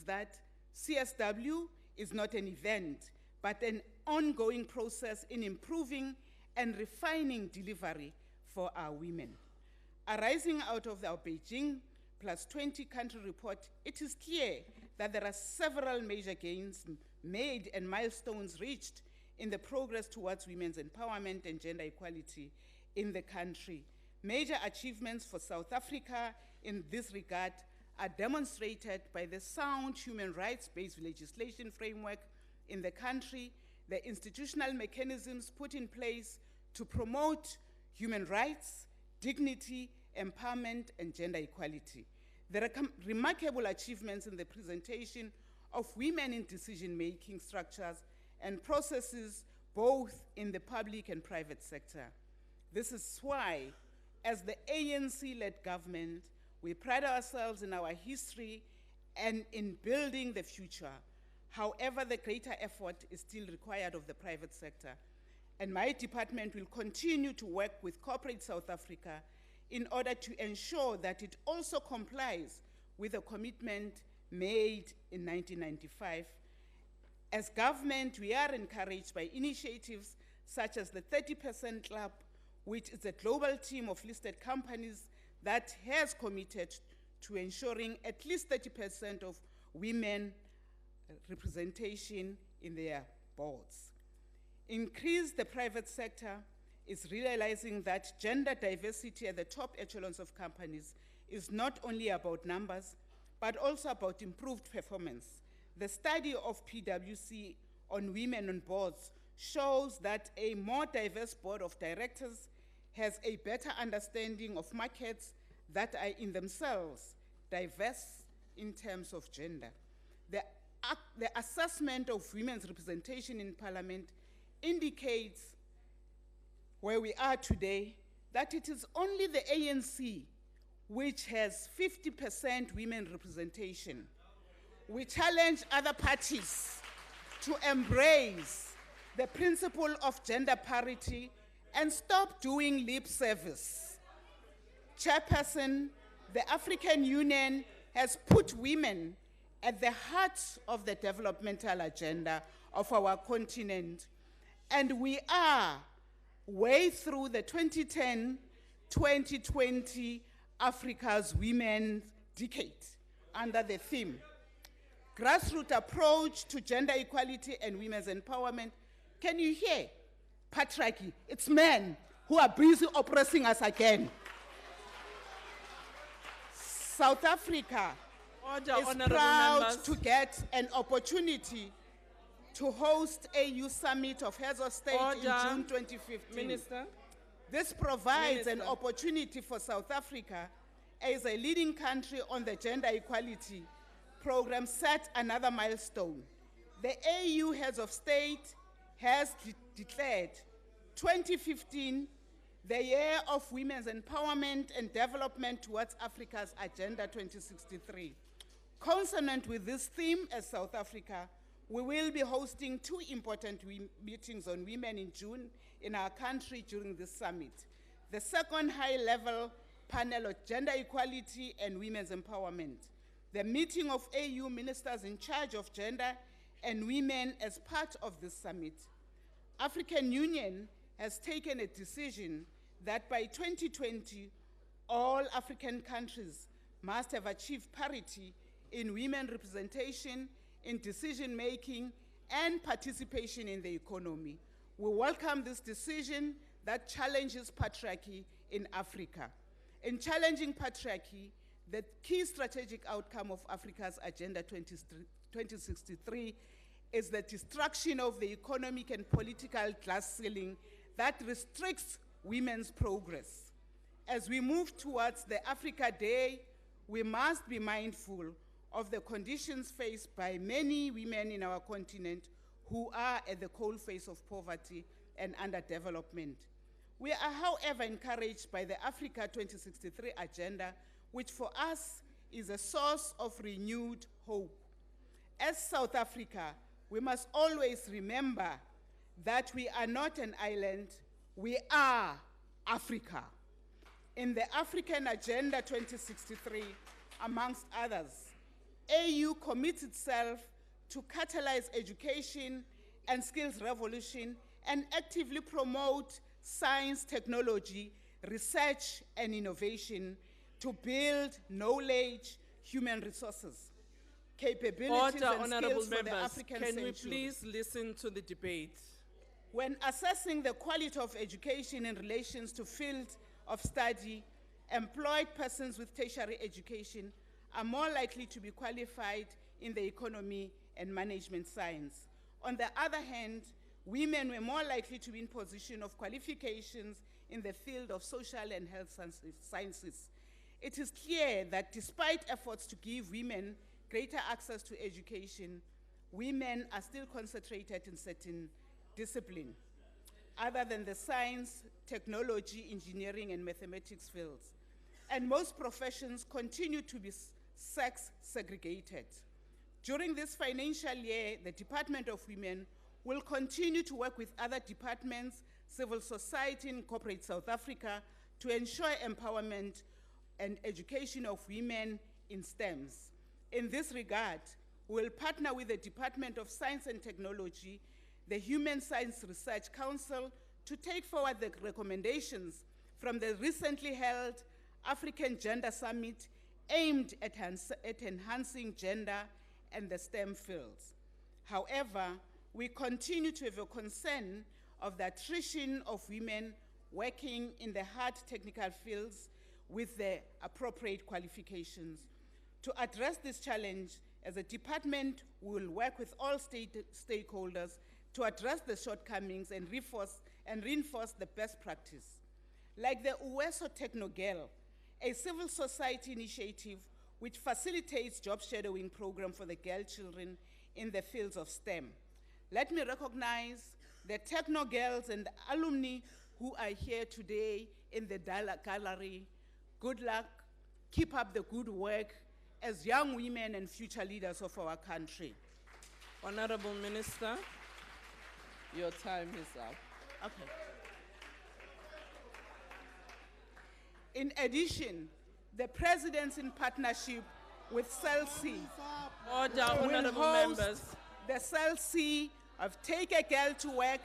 concludes that CSW is not an event, but an ongoing process in improving and refining delivery for our women. Arising out of our Beijing plus 20 country report, it is clear that there are several major gains made and milestones reached in the progress towards women's empowerment and gender equality in the country. Major achievements for South Africa in this regard are demonstrated by the sound human rights-based legislation framework in the country, the institutional mechanisms put in place to promote human rights, dignity, empowerment, and gender equality. There are remarkable achievements in the presentation of women in decision-making structures and processes, both in the public and private sector. This is why, as the ANC-led government, we pride ourselves in our history and in building the future. However, the greater effort is still required of the private sector. And my department will continue to work with Corporate South Africa in order to ensure that it also complies with the commitment made in 1995. As government, we are encouraged by initiatives such as the 30% Club, which is a global team of listed companies that has committed to ensuring at least 30% of women representation in their boards. Increase the private sector is realizing that gender diversity at the top echelons of companies is not only about numbers, but also about improved performance. The study of PwC on women on boards shows that a more diverse board of directors has a better understanding of markets that are in themselves diverse in terms of gender. The assessment of women's representation in Parliament indicates where we are today, that it is only the ANC which has 50% women representation. We challenge other parties to embrace the principle of gender parity and stop doing lip service. Chairperson, the African Union has put women at the heart of the developmental agenda of our continent, and we are way through the 2010-2020 Africa's Women's Decade under the theme, Grassroots Approach to Gender Equality and Women's Empowerment. Can you hear? Patriarchy, it's men who are busy oppressing us again. South Africa is proud to get an opportunity to host AU Summit of Heads of State in June 2015. Minister. This provides an opportunity for South Africa as a leading country on the gender equality program set another milestone. The AU Heads of State has declared 2015 the year of women's empowerment and development towards Africa's Agenda 2063. Consonant with this theme as South Africa, we will be hosting two important meetings on women in June in our country during this summit. The second high-level panel on gender equality and women's empowerment. The meeting of AU ministers in charge of gender and women as part of this summit. African Union has taken a decision that by 2020, all African countries must have achieved parity in women representation, in decision-making, and participation in the economy. We welcome this decision that challenges patriarchy in Africa. In challenging patriarchy, the key strategic outcome of Africa's Agenda 2063 is the destruction of the economic and political glass ceiling that restricts women's progress. As we move towards the Africa Day, we must be mindful of the conditions faced by many women in our continent who are at the coalface of poverty and underdevelopment. We are, however, encouraged by the Africa 2063 agenda, which for us is a source of renewed hope. As South Africa, we must always remember that we are not an island, we are Africa. In the African Agenda 2063, amongst others, AU commits itself to catalyze education and skills revolution and actively promote science, technology, research, and innovation to build knowledge, human resources, capabilities, Order, and honorable skills for the members. African Can we century. please listen to the debate? When assessing the quality of education in relations to field of study, employed persons with tertiary education are more likely to be qualified in the economy and management science. On the other hand, women were more likely to be in position of qualifications in the field of social and health sciences. It is clear that despite efforts to give women greater access to education, women are still concentrated in certain disciplines, other than the science, technology, engineering, and mathematics fields. And most professions continue to be sex segregated. During this financial year, the Department of Women will continue to work with other departments, civil society, and corporate South Africa to ensure empowerment and education of women in STEMs. In this regard, we will partner with the Department of Science and Technology, the Human Science Research Council, to take forward the recommendations from the recently held African Gender Summit aimed at enhancing gender and the STEM fields. However, we continue to have a concern of the attrition of women working in the hard technical fields with the appropriate qualifications. To address this challenge, as a department, we will work with all stakeholders to address the shortcomings and reinforce the best practice. Like the Uweso Technogirl, a civil society initiative which facilitates job shadowing program for the girl children in the fields of STEM. Let me recognize the Techno Girls and the alumni who are here today in the gallery. Good luck, keep up the good work as young women and future leaders of our country. Honorable Minister, your time is up. Okay. In addition, the presidents in partnership with CELC Order, will honorable host members. the CELC of Take a Girl to Work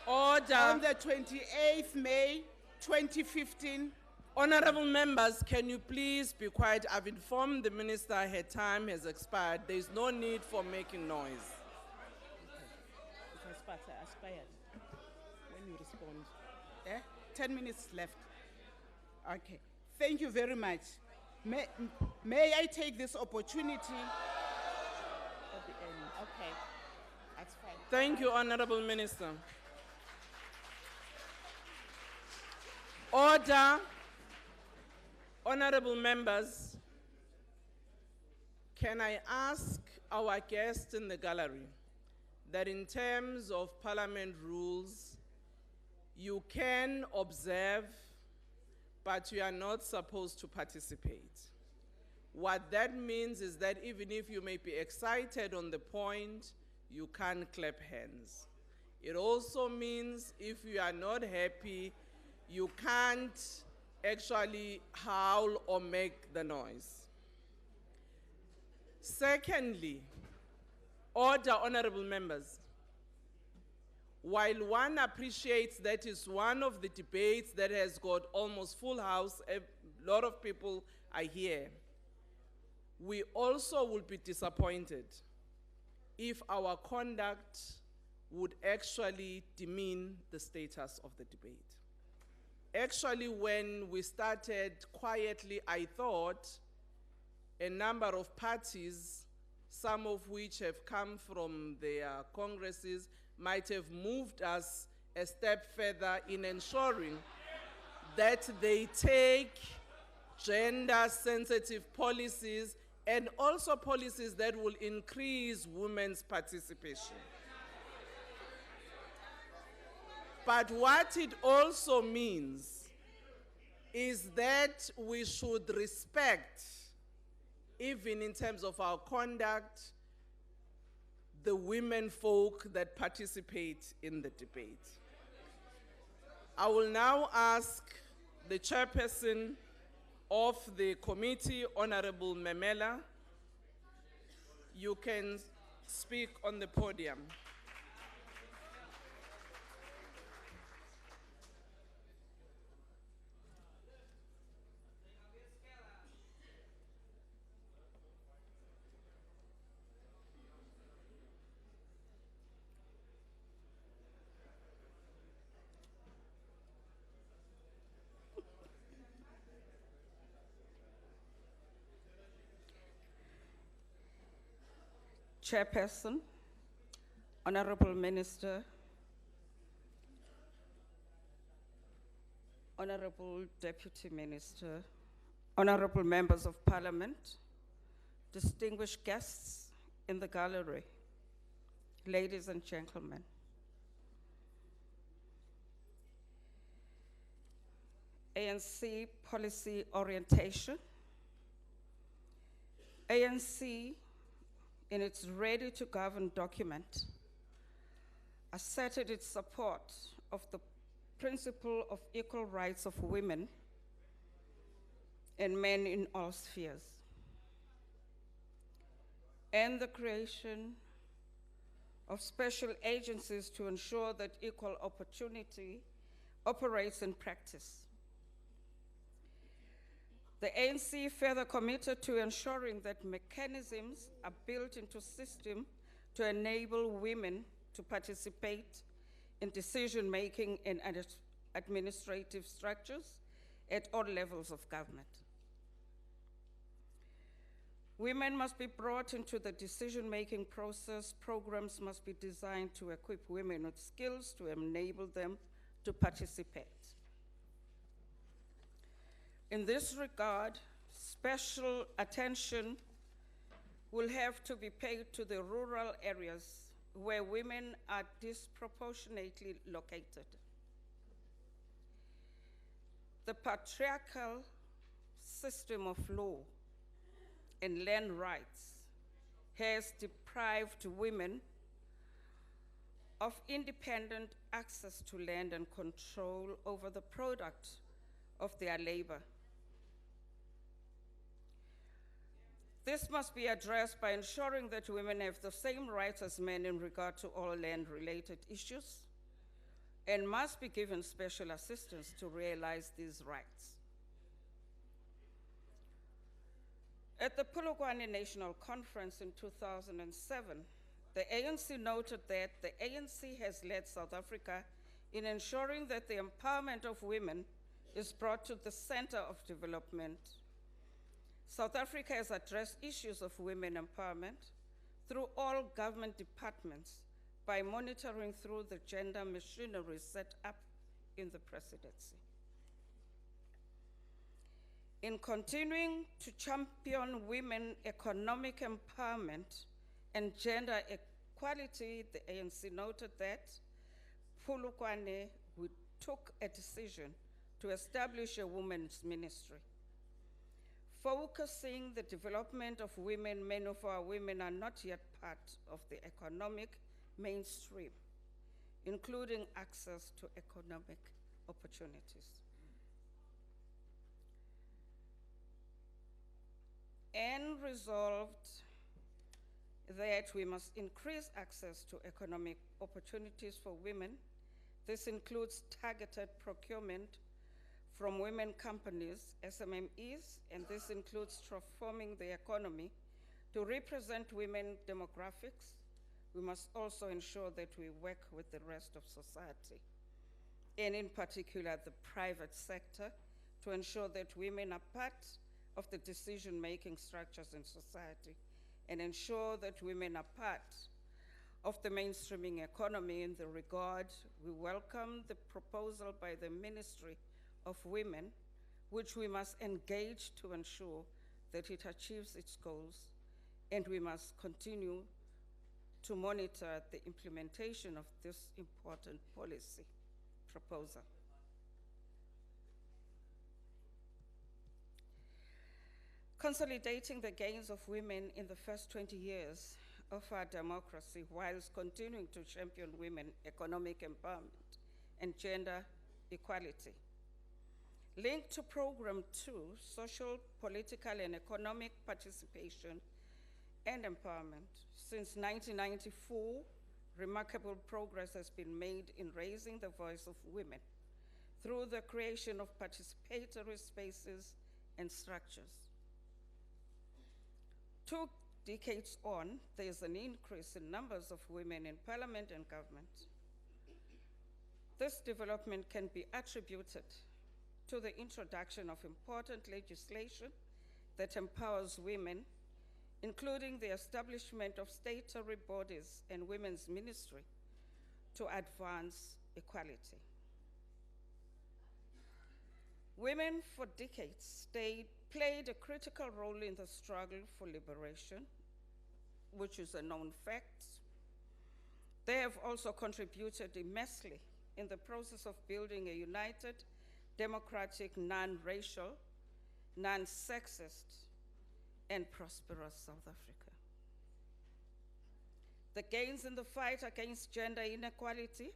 Order. on the 28th May 2015. Honorable members, can you please be quiet? I've informed the minister her time has expired. There is no need for making noise. It has expired. When you respond. 10 minutes left. Okay. Thank you very much. May I take this opportunity at the end? Okay. That's fine. Thank you, Honorable Minister. Order. Honorable members, can I ask our guests in the gallery that in terms of Parliament rules, you can observe, but you are not supposed to participate. What that means is that even if you may be excited on the point, you can't clap hands. It also means if you are not happy, you can't actually howl or make the noise. Secondly, order, honorable members. While one appreciates that is one of the debates that has got almost full house, a lot of people are here, we also would be disappointed if our conduct would actually demean the status of the debate. Actually, when we started quietly, I thought a number of parties, some of which have come from their congresses, might have moved us a step further in ensuring that they take gender-sensitive policies and also policies that will increase women's participation. But what it also means is that we should respect, even in terms of our conduct, the women folk that participate in the debate. I will now ask the chairperson of the committee, Honorable Memela, you can speak on the podium. Chairperson, Honorable Minister, Honorable Deputy Minister, Honorable Members of Parliament, distinguished guests in the gallery, ladies and gentlemen. ANC policy orientation. ANC, in its Ready to Govern document, asserted its support of the principle of equal rights of women and men in all spheres, and the creation of special agencies to ensure that equal opportunity operates in practice. The ANC further committed to ensuring that mechanisms are built into system to enable women to participate in decision-making in administrative structures at all levels of government. Women must be brought into the decision-making process. Programs must be designed to equip women with skills to enable them to participate. In this regard, special attention will have to be paid to the rural areas where women are disproportionately located. The patriarchal system of law and land rights has deprived women of independent access to land and control over the product of their labor. This must be addressed by ensuring that women have the same rights as men in regard to all land-related issues and must be given special assistance to realize these rights. At the Polokwane National Conference in 2007, the ANC noted that the ANC has led South Africa in ensuring that the empowerment of women is brought to the center of development. South Africa has addressed issues of women empowerment through all government departments by monitoring through the gender machinery set up in the presidency. In continuing to champion women economic empowerment and gender equality, the ANC noted that Polokwane took a decision to establish a women's ministry, focusing the development of women. Many of our women are not yet part of the economic mainstream, including access to economic opportunities. And resolved that we must increase access to economic opportunities for women. This includes targeted procurement from women companies, SMMEs, and this includes transforming the economy to represent women demographics. We must also ensure that we work with the rest of society, and in particular the private sector, to ensure that women are part of the decision-making structures in society and ensure that women are part of the mainstreaming economy. In the regard, we welcome the proposal by the Ministry of Women, which we must engage to ensure that it achieves its goals, and we must continue to monitor the implementation of this important policy proposal. Consolidating the gains of women in the first 20 years of our democracy, whilst continuing to champion women economic empowerment and gender equality. Linked to Program 2, social, political, and economic participation and empowerment. Since 1994, remarkable progress has been made in raising the voice of women through the creation of participatory spaces and structures. 2 decades on, there's an increase in numbers of women in parliament and government. This development can be attributed to the introduction of important legislation that empowers women, including the establishment of statutory bodies and women's ministry to advance equality. Women for decades played a critical role in the struggle for liberation, which is a known fact. They have also contributed immensely in the process of building a united, democratic, non-racial, non-sexist, and prosperous South Africa. The gains in the fight against gender inequality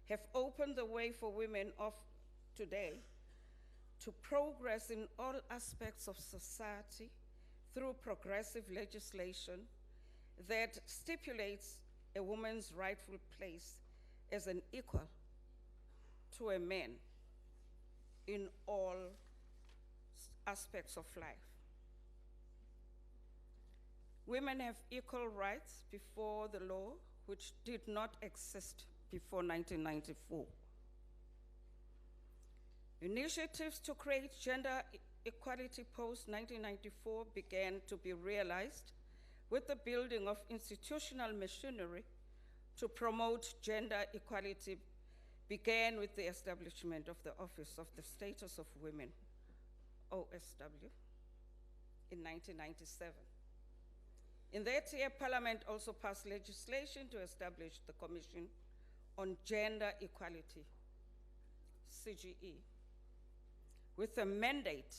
have opened the way for women of today to progress in all aspects of society through progressive legislation that stipulates a woman's rightful place as an equal to a man in all aspects of life. Women have equal rights before the law, which did not exist before 1994. Initiatives to create gender equality post-1994 began to be realized with the building of institutional machinery to promote gender equality began with the establishment of the Office of the Status of Women, OSW, in 1997. In that year, Parliament also passed legislation to establish the Commission on Gender Equality, CGE, with a mandate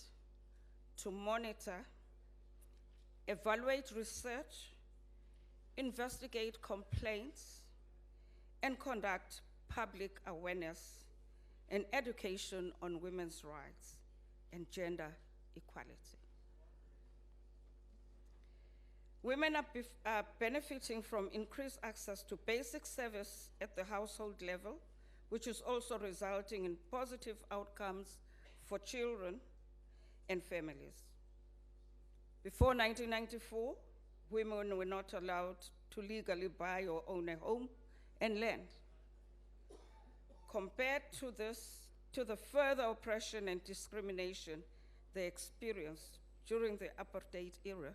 to monitor, evaluate research, investigate complaints, and conduct public awareness and education on women's rights and gender equality. Women are benefiting from increased access to basic service at the household level, which is also resulting in positive outcomes for children and families. Before 1994, women were not allowed to legally buy or own a home and land. Compared to the further oppression and discrimination they experienced during the apartheid era,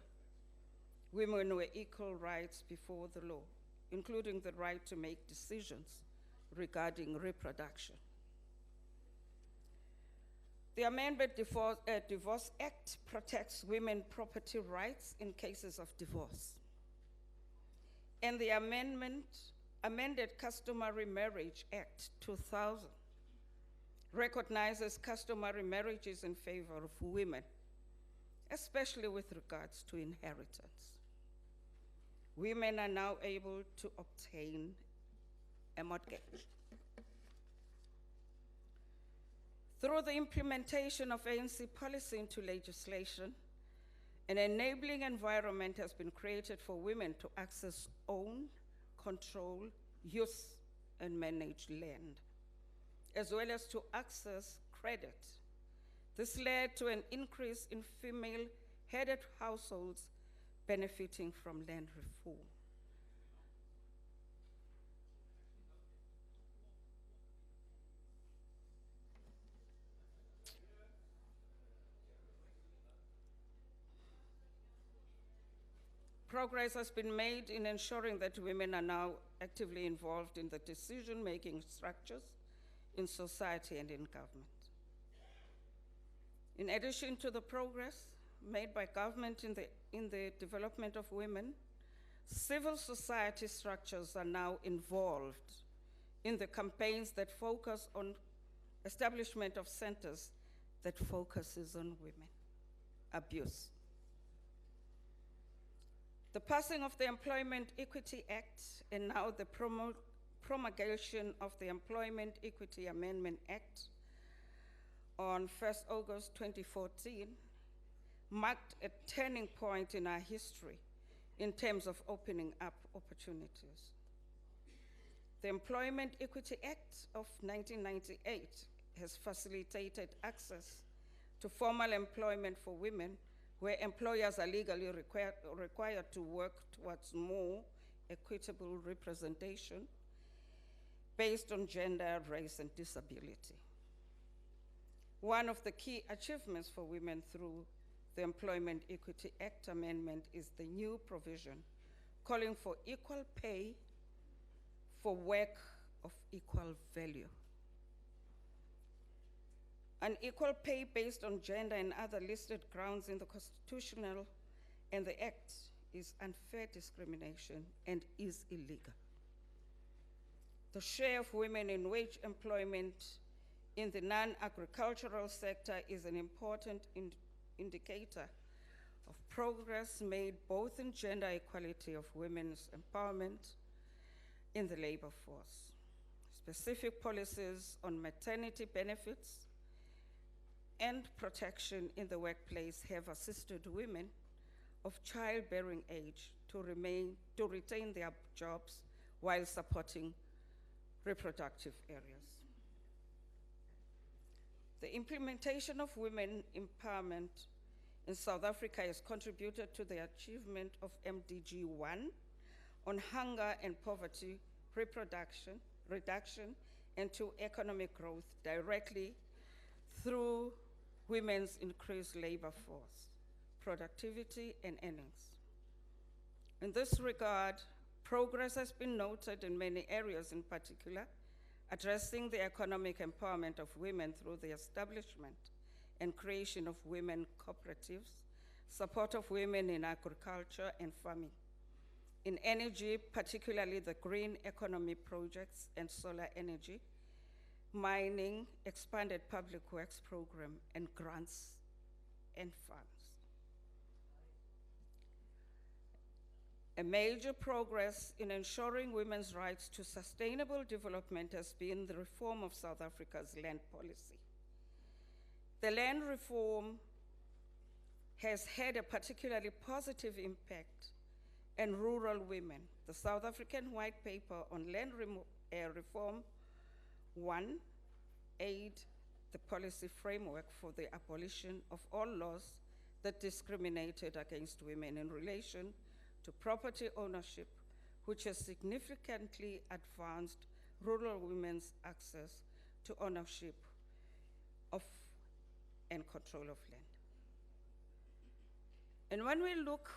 women were equal rights before the law, including the right to make decisions regarding reproduction. The Amendment Divorce Act protects women's property rights in cases of divorce. And the amended Customary Marriage Act 2000 recognizes customary marriages in favor of women, especially with regards to inheritance. Women are now able to obtain a mortgage. Through the implementation of ANC policy into legislation, an enabling environment has been created for women to access, own, control, use, and manage land, as well as to access credit. This led to an increase in female-headed households benefiting from land reform. Progress has been made in ensuring that women are now actively involved in the decision-making structures in society and in government. In addition to the progress made by government in the development of women, civil society structures are now involved in the campaigns that focus on establishment of centers that focuses on women abuse. The passing of the Employment Equity Act and now the promulgation of the Employment Equity Amendment Act on 1st August 2014 marked a turning point in our history in terms of opening up opportunities. The Employment Equity Act of 1998 has facilitated access to formal employment for women where employers are legally required to work towards more equitable representation based on gender, race, and disability. One of the key achievements for women through the Employment Equity Act amendment is the new provision calling for equal pay for work of equal value. An equal pay based on gender and other listed grounds in the Constitutional and the Act is unfair discrimination and is illegal. The share of women in wage employment in the non-agricultural sector is an important indicator of progress made both in gender equality of women's empowerment in the labor force. Specific policies on maternity benefits and protection in the workplace have assisted women of childbearing age to retain their jobs while supporting reproductive areas. The implementation of women empowerment in South Africa has contributed to the achievement of MDG 1 on hunger and poverty reduction, and to economic growth directly through women's increased labor force, productivity, and earnings. In this regard, progress has been noted in many areas, in particular, addressing the economic empowerment of women through the establishment and creation of women cooperatives, support of women in agriculture and farming. In energy, particularly the green economy projects and solar energy, mining, expanded public works program, and grants and funds. A major progress in ensuring women's rights to sustainable development has been the reform of South Africa's land policy. The land reform has had a particularly positive impact on rural women. The South African White Paper on Land Reform 1 aid the policy framework for the abolition of all laws that discriminated against women in relation to property ownership, which has significantly advanced rural women's access to ownership of and control of land. And when we look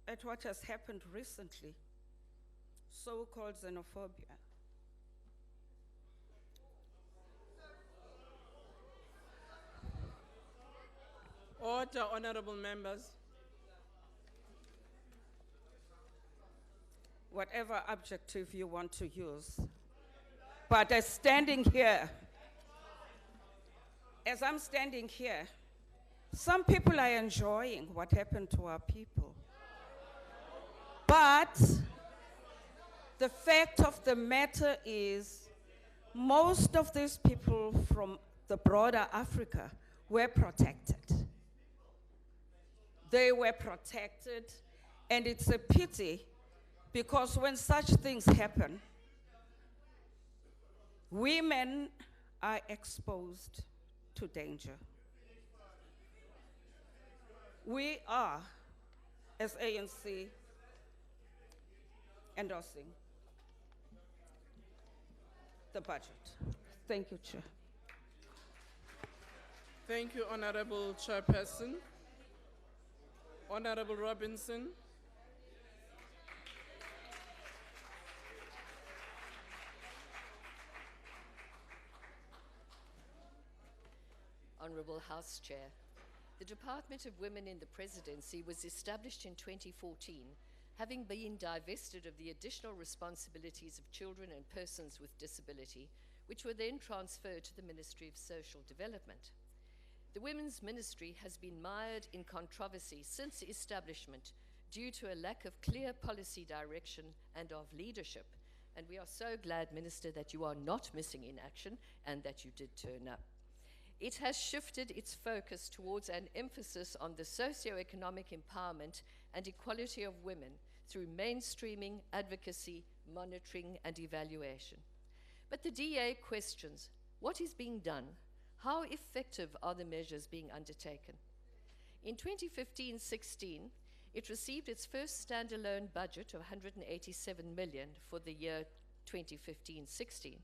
at what has happened recently, so-called xenophobia, Order, honorable members. whatever adjective you want to use. But as I'm standing here, some people are enjoying what happened to our people. But the fact of the matter is, most of these people from the broader Africa were protected. They were protected, and it's a pity because when such things happen, women are exposed to danger. We are, as ANC, endorsing the budget. Thank you, Chair. Thank you, Honorable Chairperson. Honorable Robinson. Honourable House Chair, the Department of Women in the Presidency was established in 2014, having been divested of the additional responsibilities of children and persons with disability, which were then transferred to the Ministry of Social Development. The Women's Ministry has been mired in controversy since establishment due to a lack of clear policy direction and of leadership. And we are so glad, Minister, that you are not missing in action and that you did turn up. it has shifted its focus towards an emphasis on the socio-economic empowerment and equality of women through mainstreaming, advocacy, monitoring, and evaluation. But the DA questions, what is being done? How effective are the measures being undertaken? In 2015-16, it received its first standalone budget of 187 million for the year 2015-16,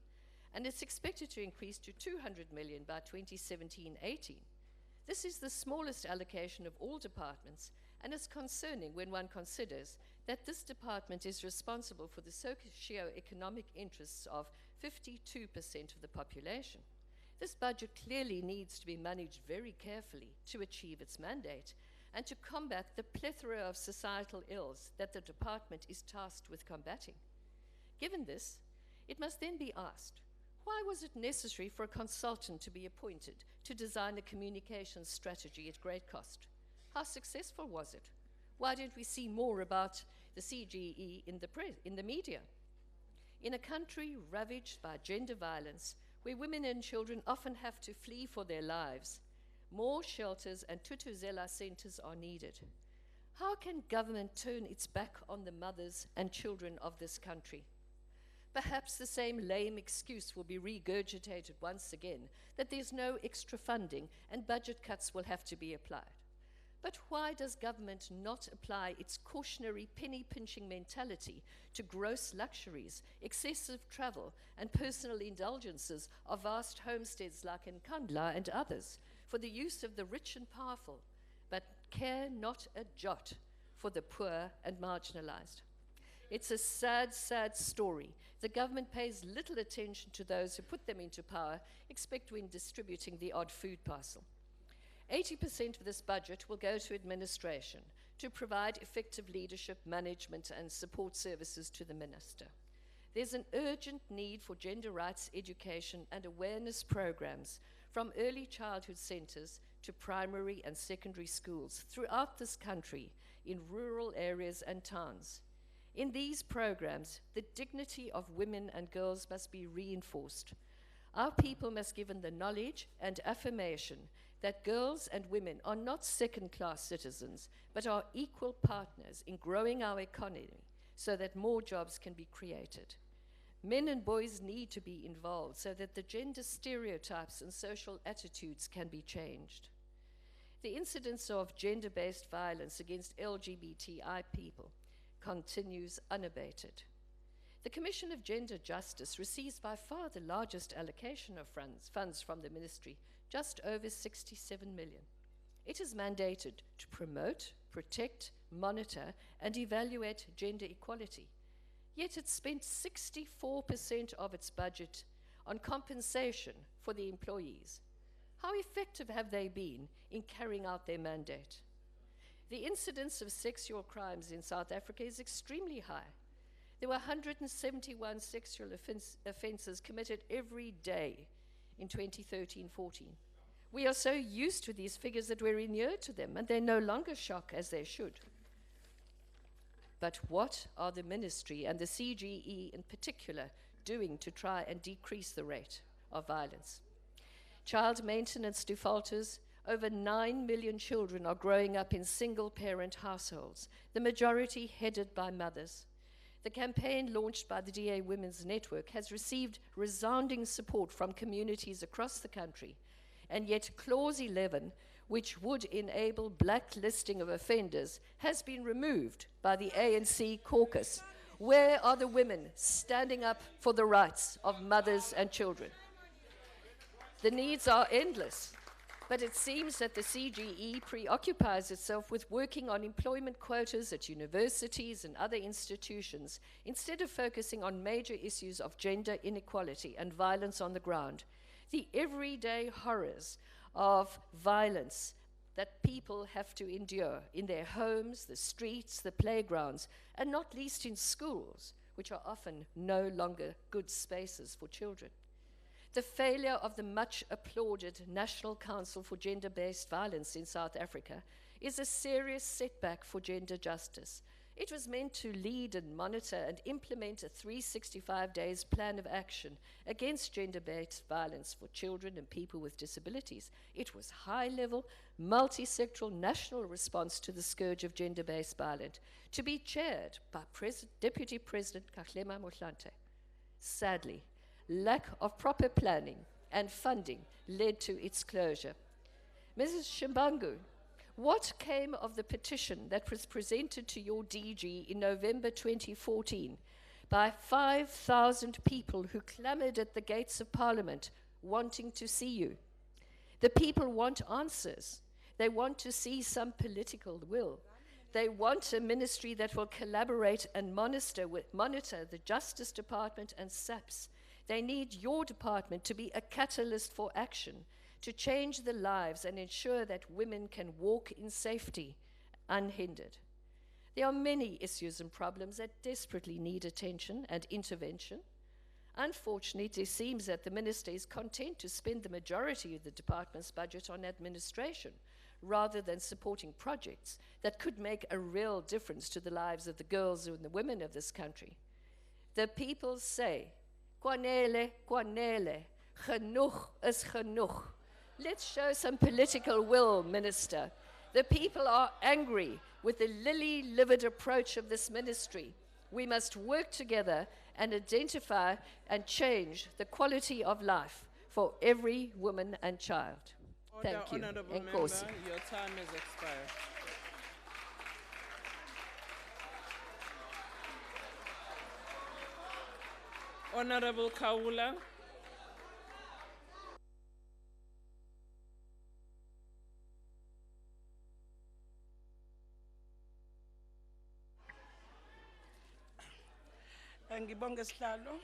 and it's expected to increase to 200 million by 2017-18. This is the smallest allocation of all departments, and is concerning when one considers that this department is responsible for the socio-economic interests of 52% of the population. This budget clearly needs to be managed very carefully to achieve its mandate and to combat the plethora of societal ills that the department is tasked with combating. Given this, it must then be asked, why was it necessary for a consultant to be appointed to design a communications strategy at great cost? How successful was it? Why didn't we see more about the CGE in the media? In a country ravaged by gender violence, where women and children often have to flee for their lives, more shelters and tutuzela centers are needed. How can government turn its back on the mothers and children of this country? Perhaps the same lame excuse will be regurgitated once again, that there's no extra funding and budget cuts will have to be applied. But why does government not apply its cautionary penny-pinching mentality to gross luxuries, excessive travel, and personal indulgences of vast homesteads like Nkandla and others for the use of the rich and powerful, but care not a jot for the poor and marginalized? It's a sad, sad story. The government pays little attention to those who put them into power, except when distributing the odd food parcel. 80% of this budget will go to administration to provide effective leadership, management, and support services to the minister. There's an urgent need for gender rights education and awareness programs from early childhood centers to primary and secondary schools throughout this country, in rural areas and towns. In these programs, the dignity of women and girls must be reinforced. Our people must be given the knowledge and affirmation that girls and women are not second-class citizens, but are equal partners in growing our economy so that more jobs can be created. Men and boys need to be involved so that the gender stereotypes and social attitudes can be changed. The incidence of gender-based violence against LGBTI people continues unabated. The Commission of Gender Justice receives by far the largest allocation of funds from the ministry, just over 67 million. It is mandated to promote, protect, monitor, and evaluate gender equality. Yet it spent 64% of its budget on compensation for the employees. How effective have they been in carrying out their mandate? The incidence of sexual crimes in South Africa is extremely high. There were 171 sexual offenses committed every day in 2013-14. We are so used to these figures that we're inured to them, and they no longer shock as they should. But what are the ministry and the CGE in particular doing to try and decrease the rate of violence? Child maintenance defaulters, over 9 million children are growing up in single-parent households, the majority headed by mothers. The campaign launched by the DA Women's Network has received resounding support from communities across the country, and yet Clause 11, which would enable blacklisting of offenders, has been removed by the ANC caucus. Where are the women standing up for the rights of mothers and children? The needs are endless, but it seems that the CGE preoccupies itself with working on employment quotas at universities and other institutions instead of focusing on major issues of gender inequality and violence on the ground. The everyday horrors of violence that people have to endure in their homes, the streets, the playgrounds, and not least in schools, which are often no longer good spaces for children. The failure of the much applauded National Council for Gender-Based Violence in South Africa is a serious setback for gender justice. It was meant to lead and monitor and implement a 365 days plan of action against gender-based violence for children and people with disabilities. It was high-level, multi-sectoral national response to the scourge of gender-based violence, to be chaired by Deputy President Kgalema Motlanthe. Sadly, lack of proper planning and funding led to its closure. Mrs. Shimbangu, what came of the petition that was presented to your DG in November 2014 by 5,000 people who clamoured at the gates of Parliament wanting to see you? The people want answers. They want to see some political will. They want a ministry that will collaborate and monitor the Justice Department and SAPS. They need your department to be a catalyst for action, to change the lives and ensure that women can walk in safety, unhindered. There are many issues and problems that desperately need attention and intervention. Unfortunately, it seems that the minister is content to spend the majority of the department's budget on administration, rather than supporting projects that could make a real difference to the lives of the girls and the women of this country. The people say, Kwanele, kwanele, genoeg is genoeg. Let's show some political will, Minister. The people are angry with the lily-livered approach of this ministry. We must work together and identify and change the quality of life for every woman and child. Thank you. Honourable member, Enkosi. your time has expired. Honourable Kaula. Ngibonge sihlalo.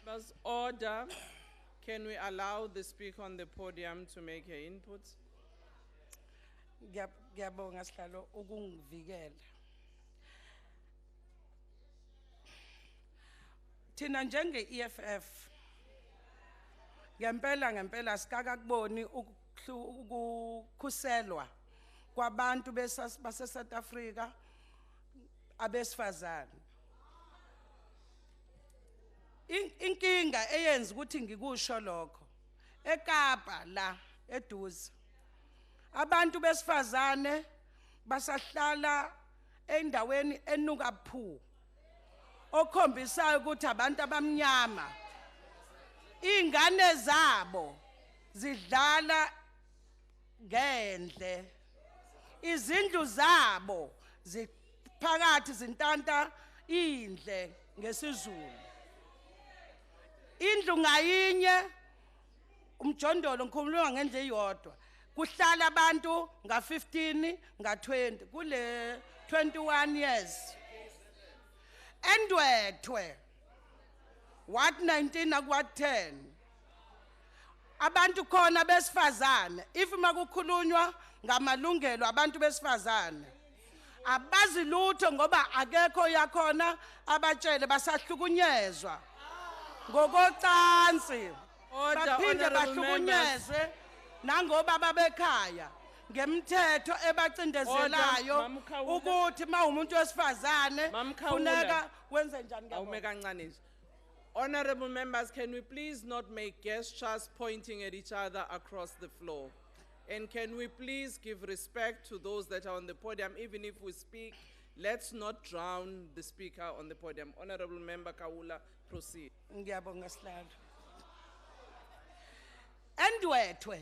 Members, order. Can we allow the speaker on the podium to make her input? Ngiyabonga sihlalo ukungivikela. Thina njenge EFF ngempela sikakakuboni ukukhuselwa kwabantu base South Africa abesifazane. Inkinga eyenza ukuthi ngikusho lokho eKapa la eduze abantu besifazane basahlala endaweni enuka phu okhombisa ukuthi abantu abamnyama ingane zabo zidlala ngendle izindlu zabo ziphakathi zintanta indle ngesizulu indlu ngayinye umjondolo ngikhuluma ngendle eyodwa kuhlala abantu nga15 nga20 kule 21 years endwethwe what 19 akwat 10 abantu khona besifazane if makukhulunywa ngamalungelo abantu besifazane abazi lutho ngoba akekho yakhona abatshele basahlukunyezwa ngokocansi baphinde bahlukunyezwe nangoba babekhaya ngemthetho ebacindezelayo ukuthi mawumuntu wesifazane funeka wenze njani ngiyabonga. Honourable members, can we please not make gestures pointing at each other across the floor? And can we please give respect to those that are on the podium, even if we speak, let's not drown the speaker on the podium. Honourable Member Kaula, proceed. Ngiyabonga sihlalo. Endwethwe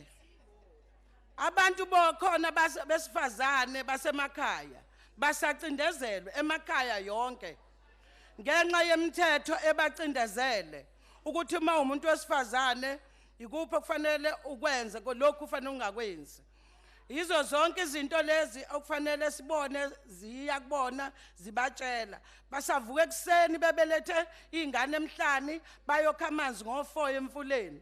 abantu bokhona besifazane basemakhaya basacindezelwe emakhaya yonke ngenxa yemthetho ebacindezele ukuthi uma umuntu wesifazane ikuphi okufanele ukwenze lokhu kufanele ungakwenzi yizo zonke izinto lezi okufanele sibone ziyakubona zibatshela basavuka ekseni bebelethe ingane emhlani bayokha amanzi ngo4 emfuleni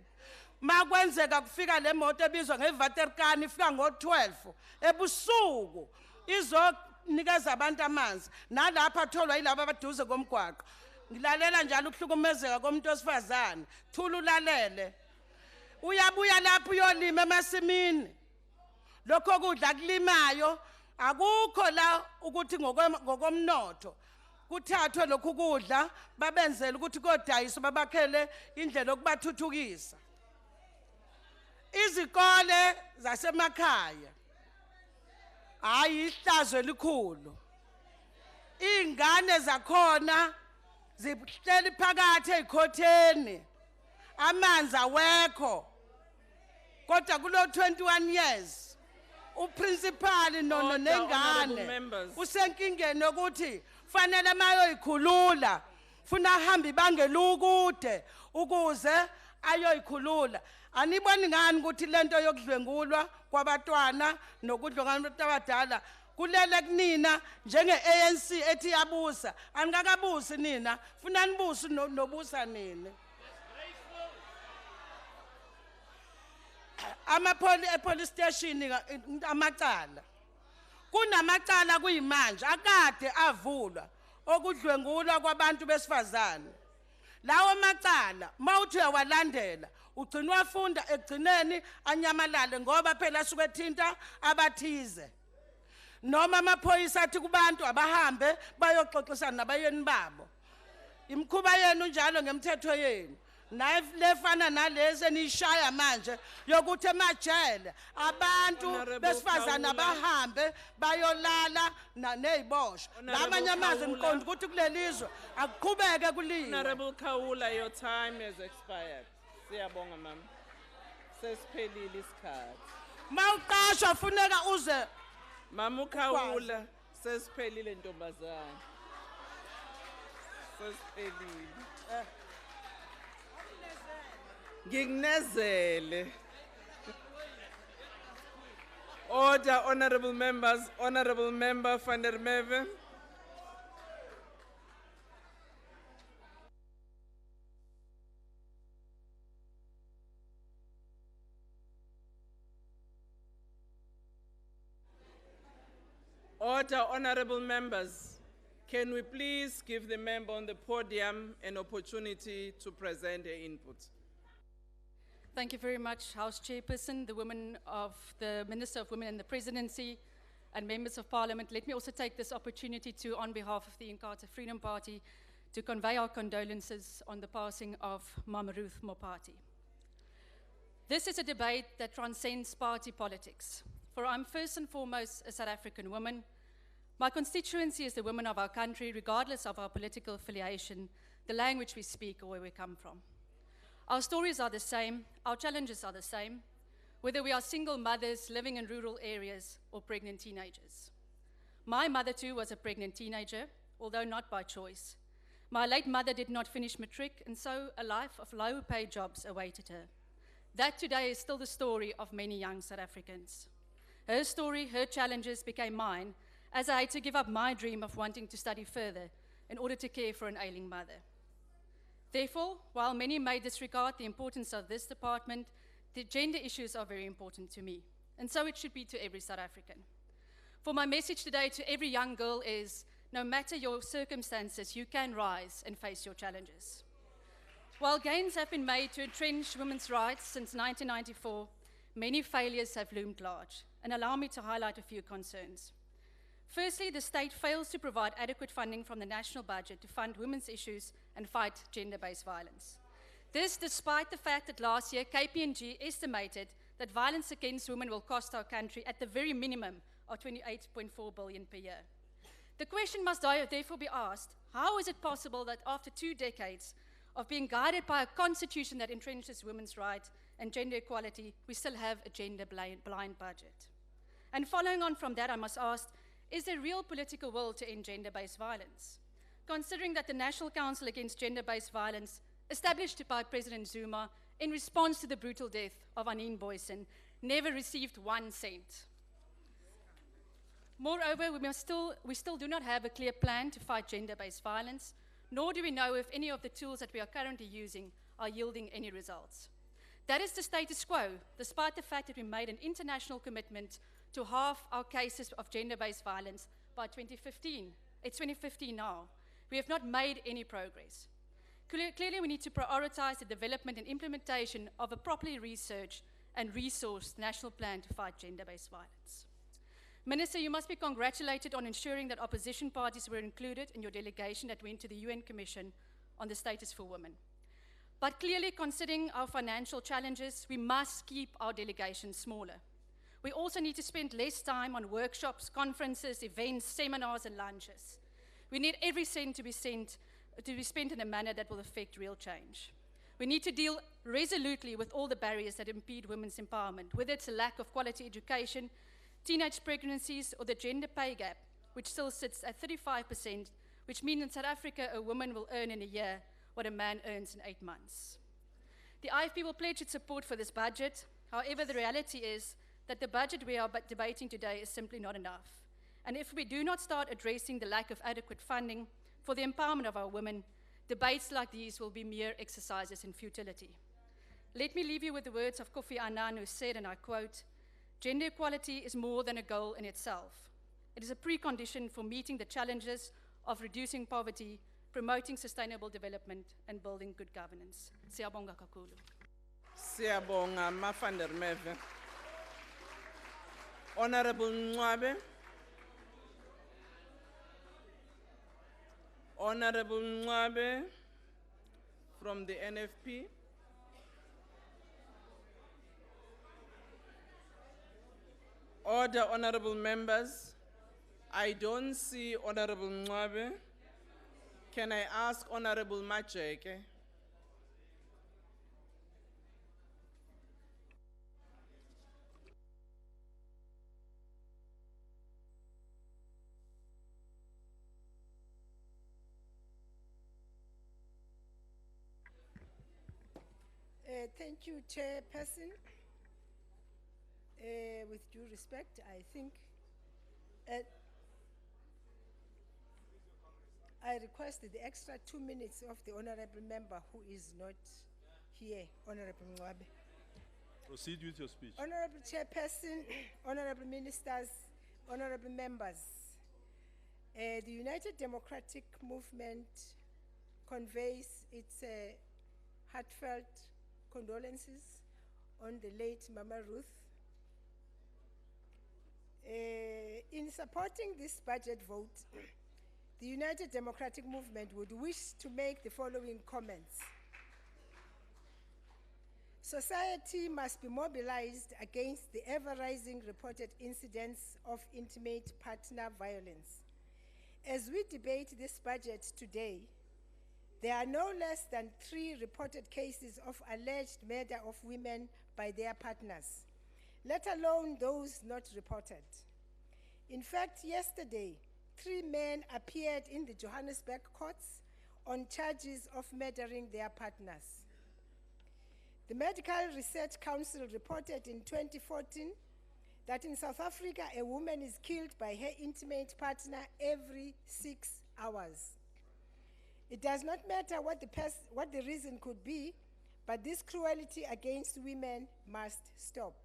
makwenzeka kufika le moto ebizwa ngevaterkani ifika ngo12 ebusuku izonikeza abantu amanzi nalapha atholwa yilabo abaduze komgwaqo ngilalela njalo ukuhlukumezeka komuntu osifazane thula ulalele uyabuya lapho uyolima emasimini lokho kudla kulimayo Akukho la ukuthi ngokomnotho kuthathwe lokhu kudla babenzele ukuthi kodayisa babakhele indlela okubathuthukisa. Izikole zasemakhaya hayi ihlazo elikhulu. Ingane zakhona zihleli phakathi ezikhotheni. Amanzi awekho. Kodwa kulo 21 years uprincipal Order, honorable nengane members. usenkingeni ukuthi fanele mayoyikhulula funa ahambe bangelukude ukuze ayoyikhulula. Aniboni ngani ukuthi lento yokudlwengulwa kwabatwana nokudlwengana kwabantu abadala kulele kunina njenge ANC ethi yabusa anikakabusi nina funa nibusi nobusa nini. Police station amacala kunamacala kuyimanje akade avulwa okudlwengulwa kwabantu besifazane. Lawo macala mawuthi uyawalandela ugcina wafunda egcineni anyamalale ngoba phela suke thinta abathize. Noma amaphoyisa athi kubantu abahambe bayoxoxisana nabayeni babo. Imkhuba yenu njalo ngemthetho yenu. Naye lefana nalezi enishaya manje yokuthi emajele abantu Honorable besifazana Khawula. bahambe bayolala neziboshwa. Honorable Lamanye amazwe Khawula. ngiqonda ukuthi kulelizwe akuqhubeke kuliwe. Honorable Kaula, your time has expired. Siyabonga ma'am. Sesiphelile isikhathi. Mawuqashwa funeka uze Mama Kaula, sesiphelile ntombazana. Sesiphelile. Ngingnezele. Order, honorable members. Honorable member van der Merwe. Order, honorable members. Can we please give the member on the podium an opportunity to present her input? Thank you very much, House Chairperson, the Minister of Women in the Presidency, and members of Parliament. Let me also take this opportunity to, on behalf of the Inkatha Freedom Party, to convey our condolences on the passing of Mama Ruth Mopati. This is a debate that transcends party politics, for I'm first and foremost a South African woman. My constituency is the women of our country, regardless of our political affiliation, the language we speak, or where we come from. Our stories are the same, our challenges are the same, whether we are single mothers living in rural areas or pregnant teenagers. My mother too was a pregnant teenager, although not by choice. My late mother did not finish matric, and so a life of low-paid jobs awaited her. That today is still the story of many young South Africans. Her story, her challenges became mine, as I had to give up my dream of wanting to study further in order to care for an ailing mother. Therefore, while many may disregard the importance of this department, the gender issues are very important to me, and so it should be to every South African. For my message today to every young girl is, no matter your circumstances, you can rise and face your challenges. While gains have been made to entrench women's rights since 1994, many failures have loomed large, and allow me to highlight a few concerns. Firstly, the state fails to provide adequate funding from the national budget to fund women's issues and fight gender-based violence. This despite the fact that last year KPMG estimated that violence against women will cost our country at the very minimum of 28.4 billion per year. The question must therefore be asked, how is it possible that after 2 decades of being guided by a constitution that entrenches women's rights and gender equality, we still have a gender-blind budget? And following on from that, I must ask, is there real political will to end gender-based violence? Considering that the National Council Against Gender-Based Violence, established by President Zuma in response to the brutal death of Anine Booysen, never received 1 cent. Moreover, we still do not have a clear plan to fight gender-based violence, nor do we know if any of the tools that we are currently using are yielding any results. That is the status quo, despite the fact that we made an international commitment to halve our cases of gender-based violence by 2015. It's 2015 now. We have not made any progress. Clearly, we need to prioritize the development and implementation of a properly researched and resourced national plan to fight gender-based violence. Minister, you must be congratulated on ensuring that opposition parties were included in your delegation that went to the UN Commission on the Status for Women. But clearly, considering our financial challenges, we must keep our delegation smaller. We also need to spend less time on workshops, conferences, events, seminars, and lunches. We need every cent to be spent in a manner that will affect real change. We need to deal resolutely with all the barriers that impede women's empowerment, whether it's a lack of quality education, teenage pregnancies, or the gender pay gap, which still sits at 35%, which means in South Africa a woman will earn in a year what a man earns in 8 months. The IFP will pledge its support for this budget. However, the reality is that the budget we are debating today is simply not enough. And if we do not start addressing the lack of adequate funding for the empowerment of our women, debates like these will be mere exercises in futility. Let me leave you with the words of Kofi Annan, who said, and I quote, "Gender equality is more than a goal in itself. It is a precondition for meeting the challenges of reducing poverty, promoting sustainable development, and building good governance." Siyabonga kakhulu. Siyabonga Van der Merwe. Honorable Ncwabe. Honorable Ncwabe from the NFP. Order, honorable members. I don't see Honorable Ncwabe. Can I ask Honorable Macheke? Thank you, Chairperson. With due respect, I think I requested the extra 2 minutes of the honorable member who is not here, Honorable Ncwabe. Proceed with your speech. Honorable Chairperson, honorable ministers, honorable members, the United Democratic Movement conveys its heartfelt condolences on the late Mama Ruth. In supporting this budget vote, the United Democratic Movement would wish to make the following comments. Society must be mobilized against the ever-rising reported incidents of intimate partner violence. As we debate this budget today, there are no less than 3 reported cases of alleged murder of women by their partners, let alone those not reported. In fact, yesterday, 3 men appeared in the Johannesburg courts on charges of murdering their partners. The Medical Research Council reported in 2014 that in South Africa, a woman is killed by her intimate partner every 6 hours. It does not matter what the reason could be, but this cruelty against women must stop.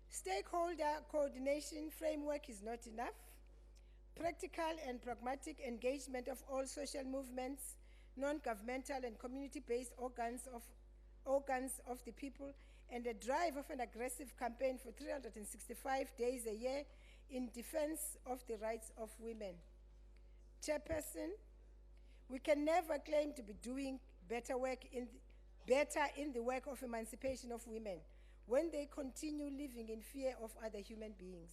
Stakeholder coordination framework is not enough. Practical and pragmatic engagement of all social movements, non-governmental and community-based organs of the people, and a drive of an aggressive campaign for 365 days a year in defense of the rights of women. Chairperson, we can never claim to be doing better in the work of emancipation of women when they continue living in fear of other human beings.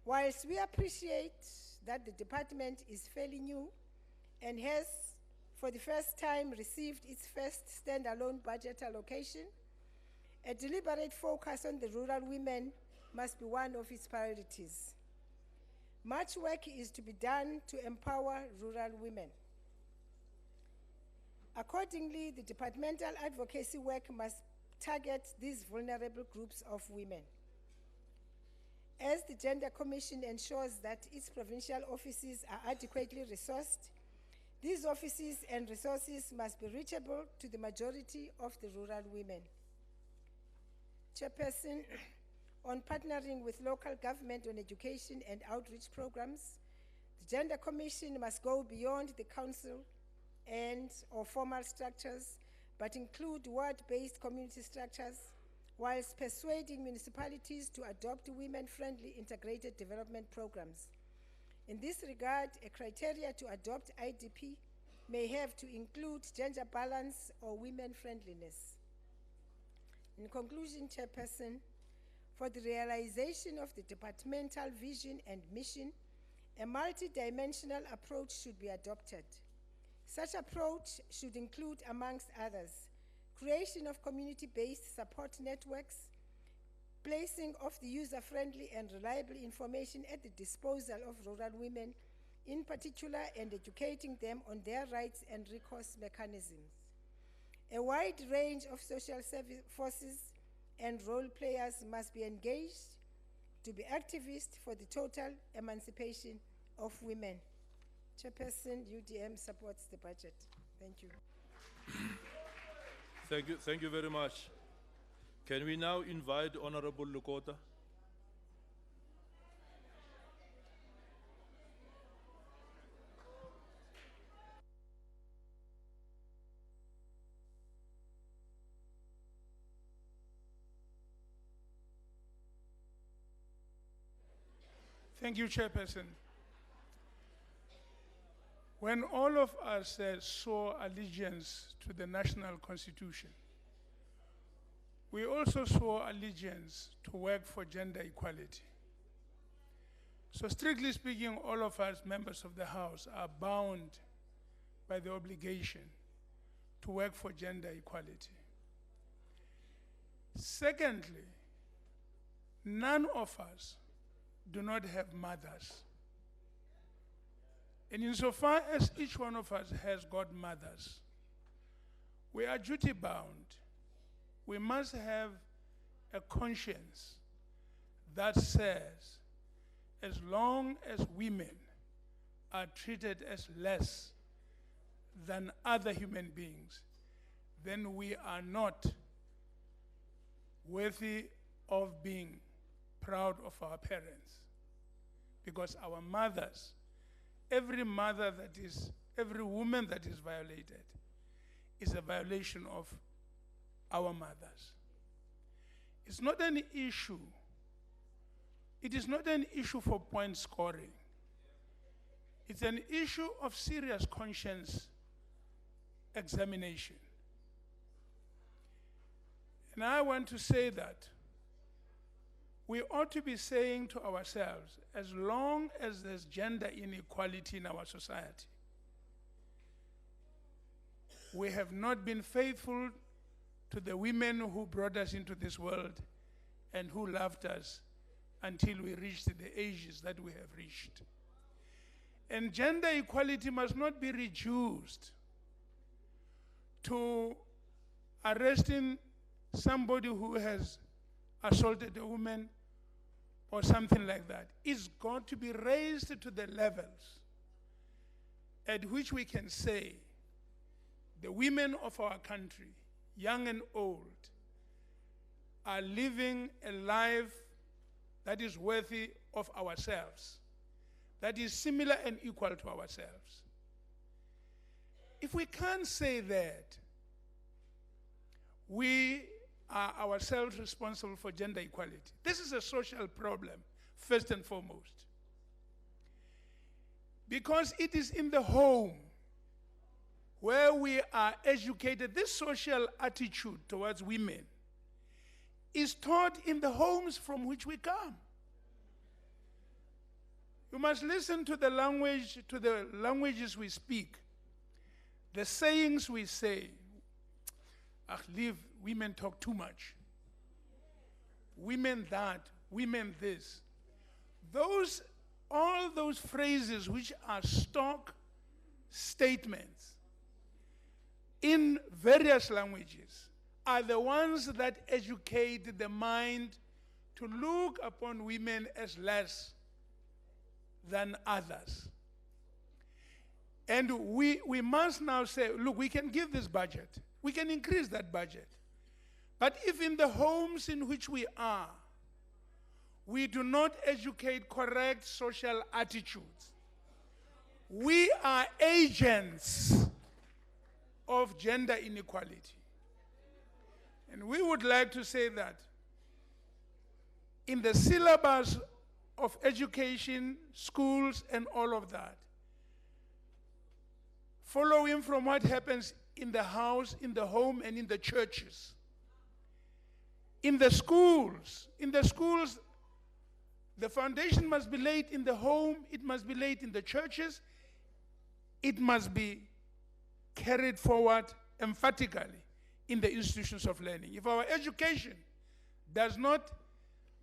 Whilst we appreciate that the department is fairly new and has, for the first time, received its first standalone budget allocation, a deliberate focus on the rural women must be one of its priorities. Much work is to be done to empower rural women. Accordingly, the departmental advocacy work must target these vulnerable groups of women. As the Gender Commission ensures that its provincial offices are adequately resourced, these offices and resources must be reachable to the majority of the rural women. Chairperson, on partnering with local government on education and outreach programs, the Gender Commission must go beyond the council or formal structures, but include ward-based community structures, whilst persuading municipalities to adopt women-friendly integrated development programs. In this regard, a criteria to adopt IDP may have to include gender balance or women-friendliness. In conclusion, Chairperson, for the realization of the departmental vision and mission, a multidimensional approach should be adopted. Such approach should include, amongst others, creation of community-based support networks, placing of the user-friendly and reliable information at the disposal of rural women in particular, and educating them on their rights and recourse mechanisms. A wide range of social service forces and role players must be engaged to be activists for the total emancipation of women. Chairperson, UDM supports the budget. Thank you. Thank you very much. Can we now invite Honorable Lukota? Thank you, Chairperson. When all of us swore allegiance to the national constitution, we also swore allegiance to work for gender equality. So strictly speaking, all of us members of the House are bound by the obligation to work for gender equality. Secondly, none of us do not have mothers. And insofar as each one of us has got mothers, we are duty bound. We must have a conscience that says, as long as women are treated as less than other human beings, then we are not worthy of being proud of our parents. Because our mothers, every woman that is violated is a violation of our mothers. It's not an issue. It is not an issue for point scoring. It's an issue of serious conscience examination. And I want to say that we ought to be saying to ourselves, as long as there's gender inequality in our society, we have not been faithful to the women who brought us into this world and who loved us until we reached the ages that we have reached. And gender equality must not be reduced to arresting somebody who has assaulted a woman or something like that. It's got to be raised to the levels at which we can say the women of our country, young and old, are living a life that is worthy of ourselves, that is similar and equal to ourselves. If we can't say that, we are ourselves responsible for gender equality. This is a social problem, first and foremost. Because it is in the home where we are educated. This social attitude towards women is taught in the homes from which we come. You must listen to the languages we speak, the sayings we say. Leave, women talk too much. Women that, women this. All those phrases which are stock statements in various languages are the ones that educate the mind to look upon women as less than others. And we must now say, look, we can give this budget. We can increase that budget. But if in the homes in which we are, we do not educate correct social attitudes, we are agents of gender inequality. And we would like to say that in the syllabus of education, schools, and all of that, following from what happens in the house, in the home, and in the churches. In the schools, the foundation must be laid in the home, it must be laid in the churches, it must be carried forward emphatically in the institutions of learning. If our education does not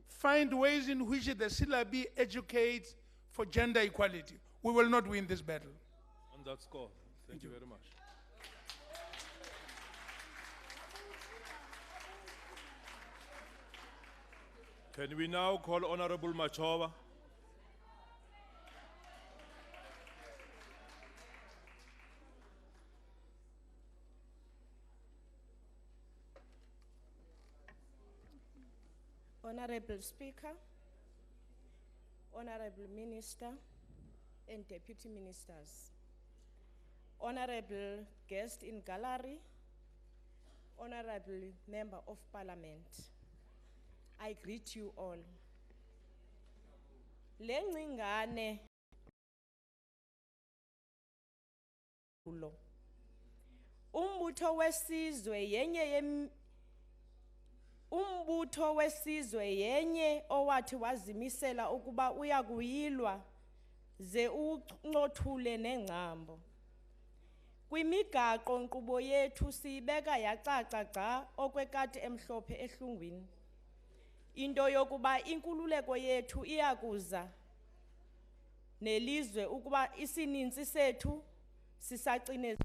find ways in which the syllabi educates for gender equality, we will not win this battle. On that score, thank you very much. Can we now call Honorable Machova? Honorable Speaker, Honorable Minister and Deputy Ministers, Honorable guest in gallery, Honorable Member of Parliament, I greet you all. Lengcingane umbutho wesizwe yenye owathi wazimisela ukuba uyakuyilwa ze uncothule nengcambo. Kwimigaqo nkqubo yethu siyibeka yacaca gca okwekati emhlophe ehlungwini. Into yokuba inkululeko yethu iyakuza nelizwe ukuba isininzi sethu sisacine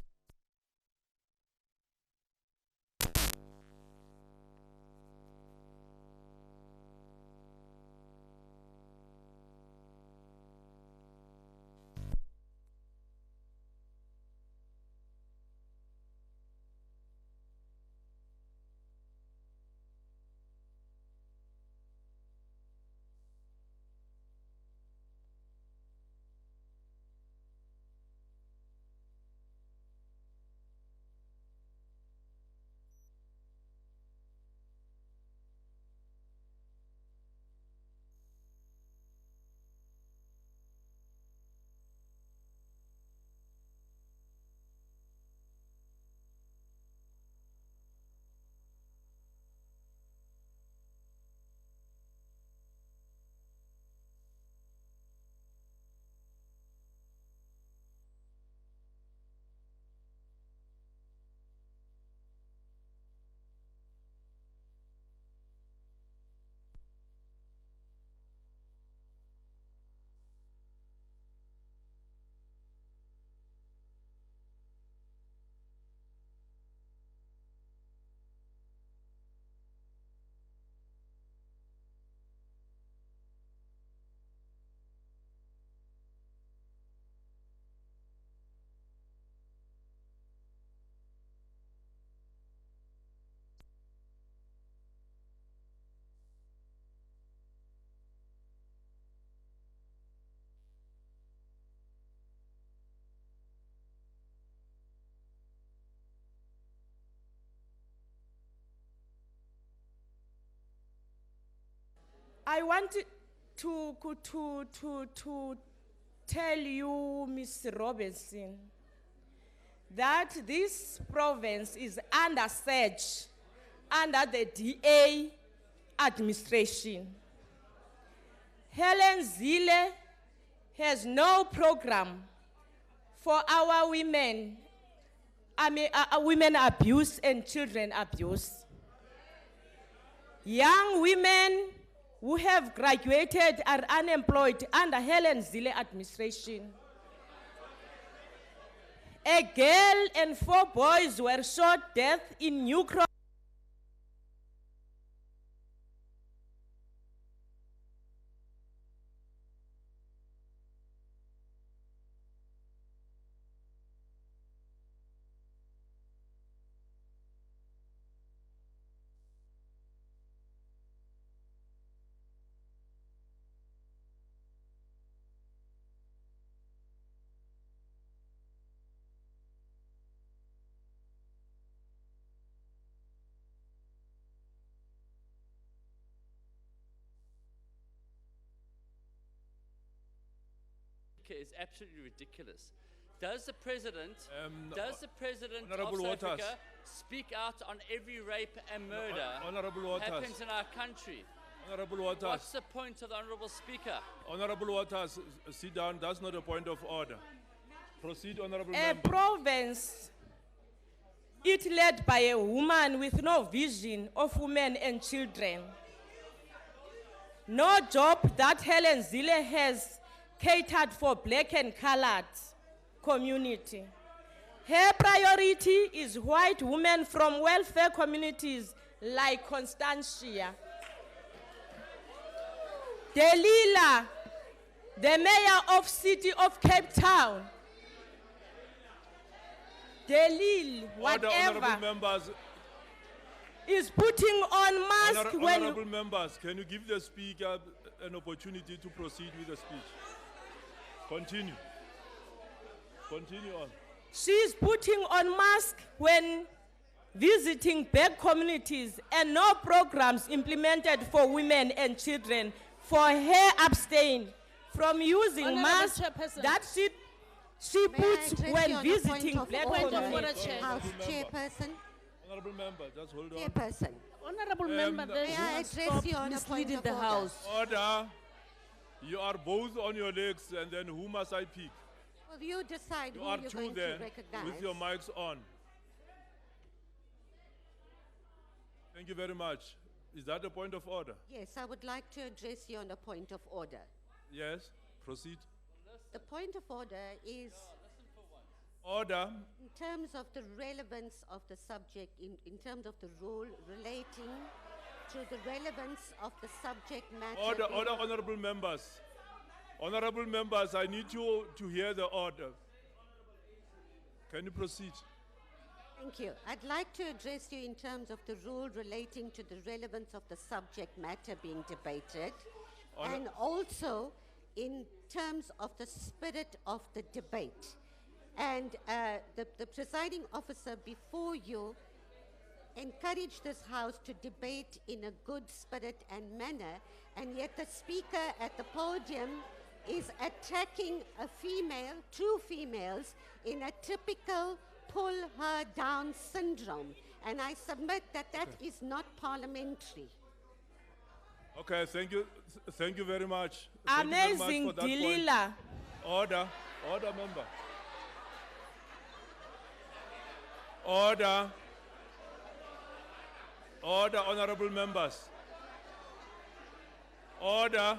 I want to tell you, Ms. Robinson, that this province is under siege, under the DA administration. Helen Zille has no program for our women, women abuse and children abuse. Young women who have graduated are unemployed under Helen Zille administration. A girl and 4 boys were shot dead in New Cross. Speaker is absolutely ridiculous. Does the President of Honourable South Waters. Africa speak out on every rape and murder Honourable Waters. happens in our country? Honourable Waters. What's the point of the Honourable Speaker? Honourable Waters, sit down. That's not a point of order. Proceed, Honourable A Member. province, it led by a woman with no vision of women and children. No job that Helen Zille has catered for black and colored community. Her priority is white women from welfare communities like Constantia. Delila, the mayor of City of Cape Town. Delil, Order, honourable whatever, members. is putting on mask when Honourable members, can you give the Speaker an opportunity to proceed with the speech? Continue. Continue on. she's putting on mask when visiting black communities and no programs implemented for women and children for her abstain from using Honourable masks Chairperson. that she May I puts address you when on a visiting point of black order, communities. House Chairperson? Honourable member, just hold on. Chairperson. Honourable member, then May you I must address stop you on a point misleading of the order? House. Order. You are both on your legs, and then who must I pick? Well, you decide You who are you're two going to there recognize. with your mics on. Thank you very much. Is that a point of order? Yes, I would like to address you on a point of order. Yes. Proceed. The point of order is Order. in terms of the relevance of the subject, in terms of the rule relating to the relevance of the subject matter. Order, being- order, honourable members. Honourable members, I need you to hear the order. Can you proceed? Thank you. I'd like to address you in terms of the rule relating to the relevance of the subject matter being debated, and also in terms of the spirit of the debate. And the presiding officer before you encouraged this House to debate in a good spirit and manner, and yet the speaker at the podium is attacking a female, two females, in a typical pull her down syndrome. And I submit that that is not parliamentary. Okay, thank you. Thank you very much. Thank you very much Amazing, for that point. Delila. Order. Order, member. Order. Order, honourable members. Order.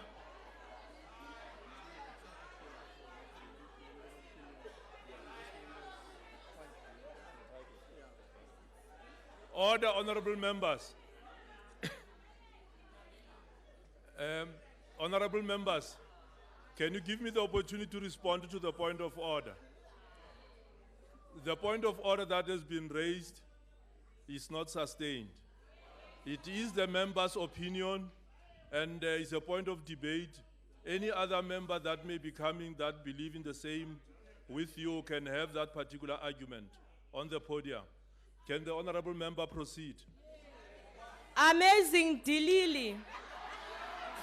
Order, honourable members. Honourable members, can you give me the opportunity to respond to the point of order? The point of order that has been raised is not sustained. It is the member's opinion, and it's a point of debate. Any other member that may be coming that believe in the same with you can have that particular argument on the podium. Can the honourable member proceed? Amazing, Dilili.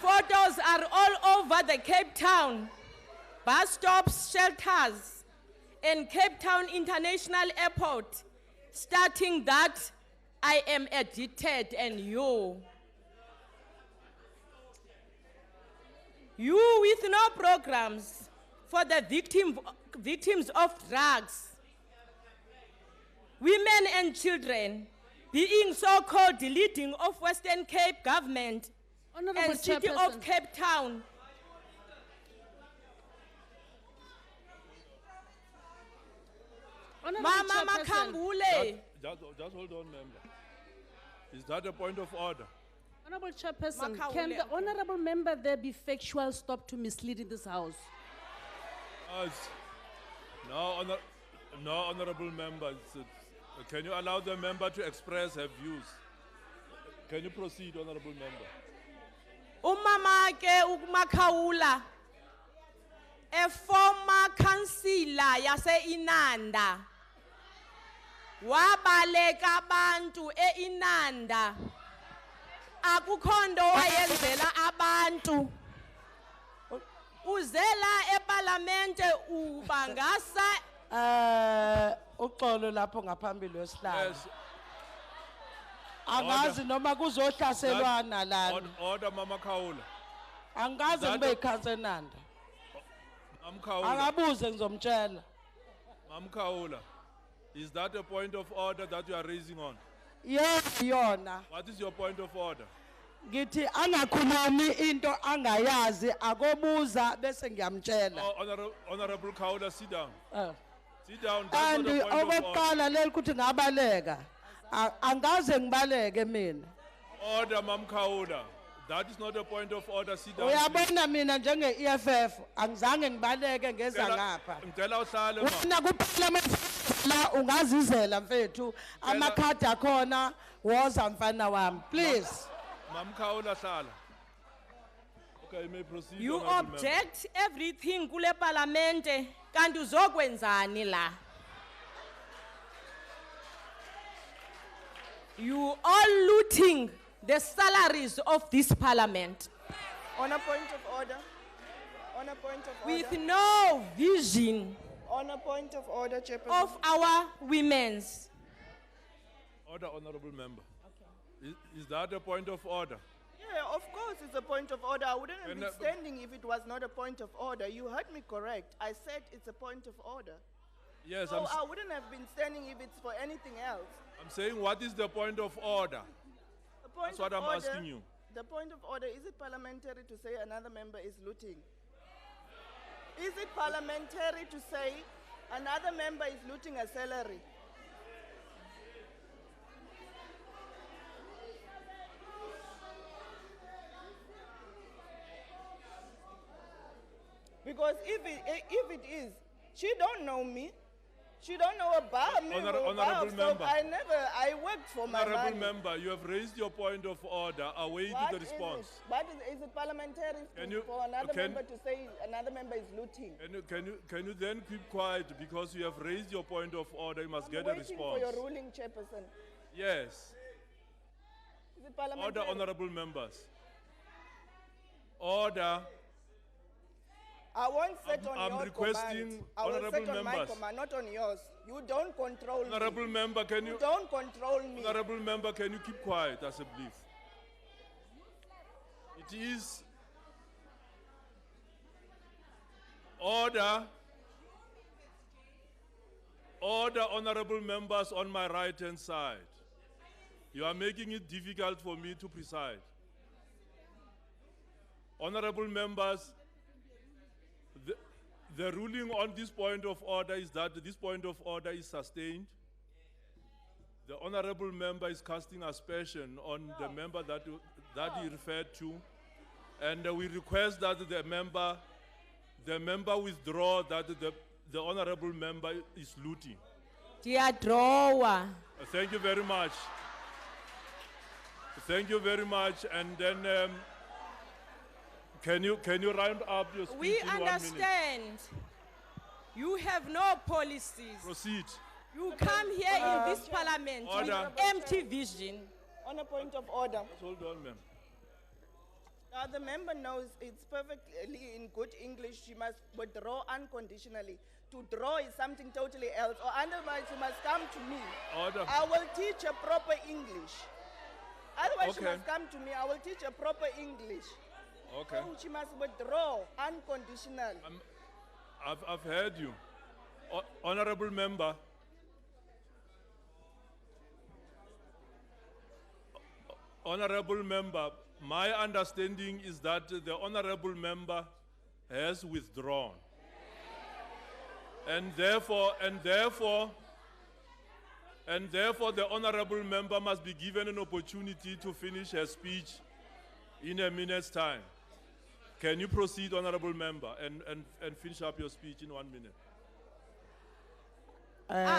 Photos are all over the Cape Town bus stops, shelters, and Cape Town International Airport, starting that I am addicted and you. You with no programs for the victims of drugs, women and children being so-called the leading of Western Cape government Honourable and City of Chairperson. Cape Town. Honourable Mama Chairperson. Makambule. Just hold on, member. Is that a point of order? Honourable Chairperson, Makaule, can the okay. honourable member there be factual stop to misleading this House? No, honourable member. Can you allow the member to express her views? Can you proceed, honourable member? Umama ke uMakaula, a former councillor yase Inanda, wabaleka abantu Inanda, akukho nto wayenzela abantu. uzela eParliamente ubangasa uxolo lapho ngaphambili wesihlalo. Yes. Angazi noma kuzohlaselwana lana. Order, Mama Kaula. Angazi That- ngibe ikhansenanda. Mama Kaula. Akabuze ngizomtshela. Mama Kaula. Is that a point of order that you are raising on? Yona. What is your point of order? Ngithi angakhulumi into angayazi akobuza bese ngiyamtshela. Honorable Kaula, sit down. Sit down. That's And not a point of order. okokuqala leli ukuthi ngabaleka. Angaze ngibaleke mina. Order, Mama Kaula. That is not a point of order. Sit down. please. Uyabona mina njenge EFF angizange ngibaleke ngeza ngapha. Ngicela uhlale ma. Wena kuParliament la ungazizela mfethu amakhadi akhona woza mfana wami please. Mama Kaula hlala. Okay, you may proceed. you honorable member. object everything kule Parliamente kanti uzokwenzani la? You all looting the salaries of this Parliament On a point of order. On a point of order. with no vision On a point of order, Chairperson. of our women's. Order, honorable member. Is that a point of order? Yeah, of course it's a point of order. I wouldn't have And, been standing if it was not a point of order. You heard me correct. I said it's a point of order. Yes, So I wouldn't have been standing if it's for anything else. I'm saying what is the point of order? The point That's what of I'm order, asking you. The point of order, is it parliamentary to say another member is looting? Is it parliamentary to say another member is looting a salary? Because if it is, she don't know me. She don't know about me. Honorable so member. I worked for my Honorable money. member, you have raised your point of order. Await What the is response. it? What is it parliamentary Can you- for another can- member to say another member is looting? Can you then keep quiet because you have raised your point of order? You must I'm get a waiting for response. your ruling, Chairperson. Yes. Is it parliamentary? Order, honorable members. Order. I won't sit on I'm your requesting command. I will honorable sit on my members. command, not on yours. You don't control Honorable me. member, can You you? don't control me. Honorable member, can you keep quiet as a brief? It is order. Order, honorable members on my right-hand side. You are making it difficult for me to preside. Honorable members, the ruling on this point of order is that this point of order is sustained. The honorable member is casting aspersion on the member that he referred to, and we request that the member withdraw that the honorable member is looting. Diadrawa. Thank you very much. Thank you very much. And then can you round up your speech We in 1 minute? understand you have no policies. Proceed. You come here in this Parliament Order. with empty vision. On a point of order. Hold on, ma'am. The member knows it's perfectly in good English. She must withdraw unconditionally. To draw is something totally else. Or otherwise, she must come to me. Order. I will teach her proper English. Otherwise, she Okay. must come to me. I will teach her proper English. Okay. So she must withdraw unconditionally. I've heard you. Honorable member. Honorable member, my understanding is that the honorable member has withdrawn. And therefore, the honorable member must be given an opportunity to finish her speech in a minute's time. Can you proceed, honorable member, and finish up your speech in 1 minute?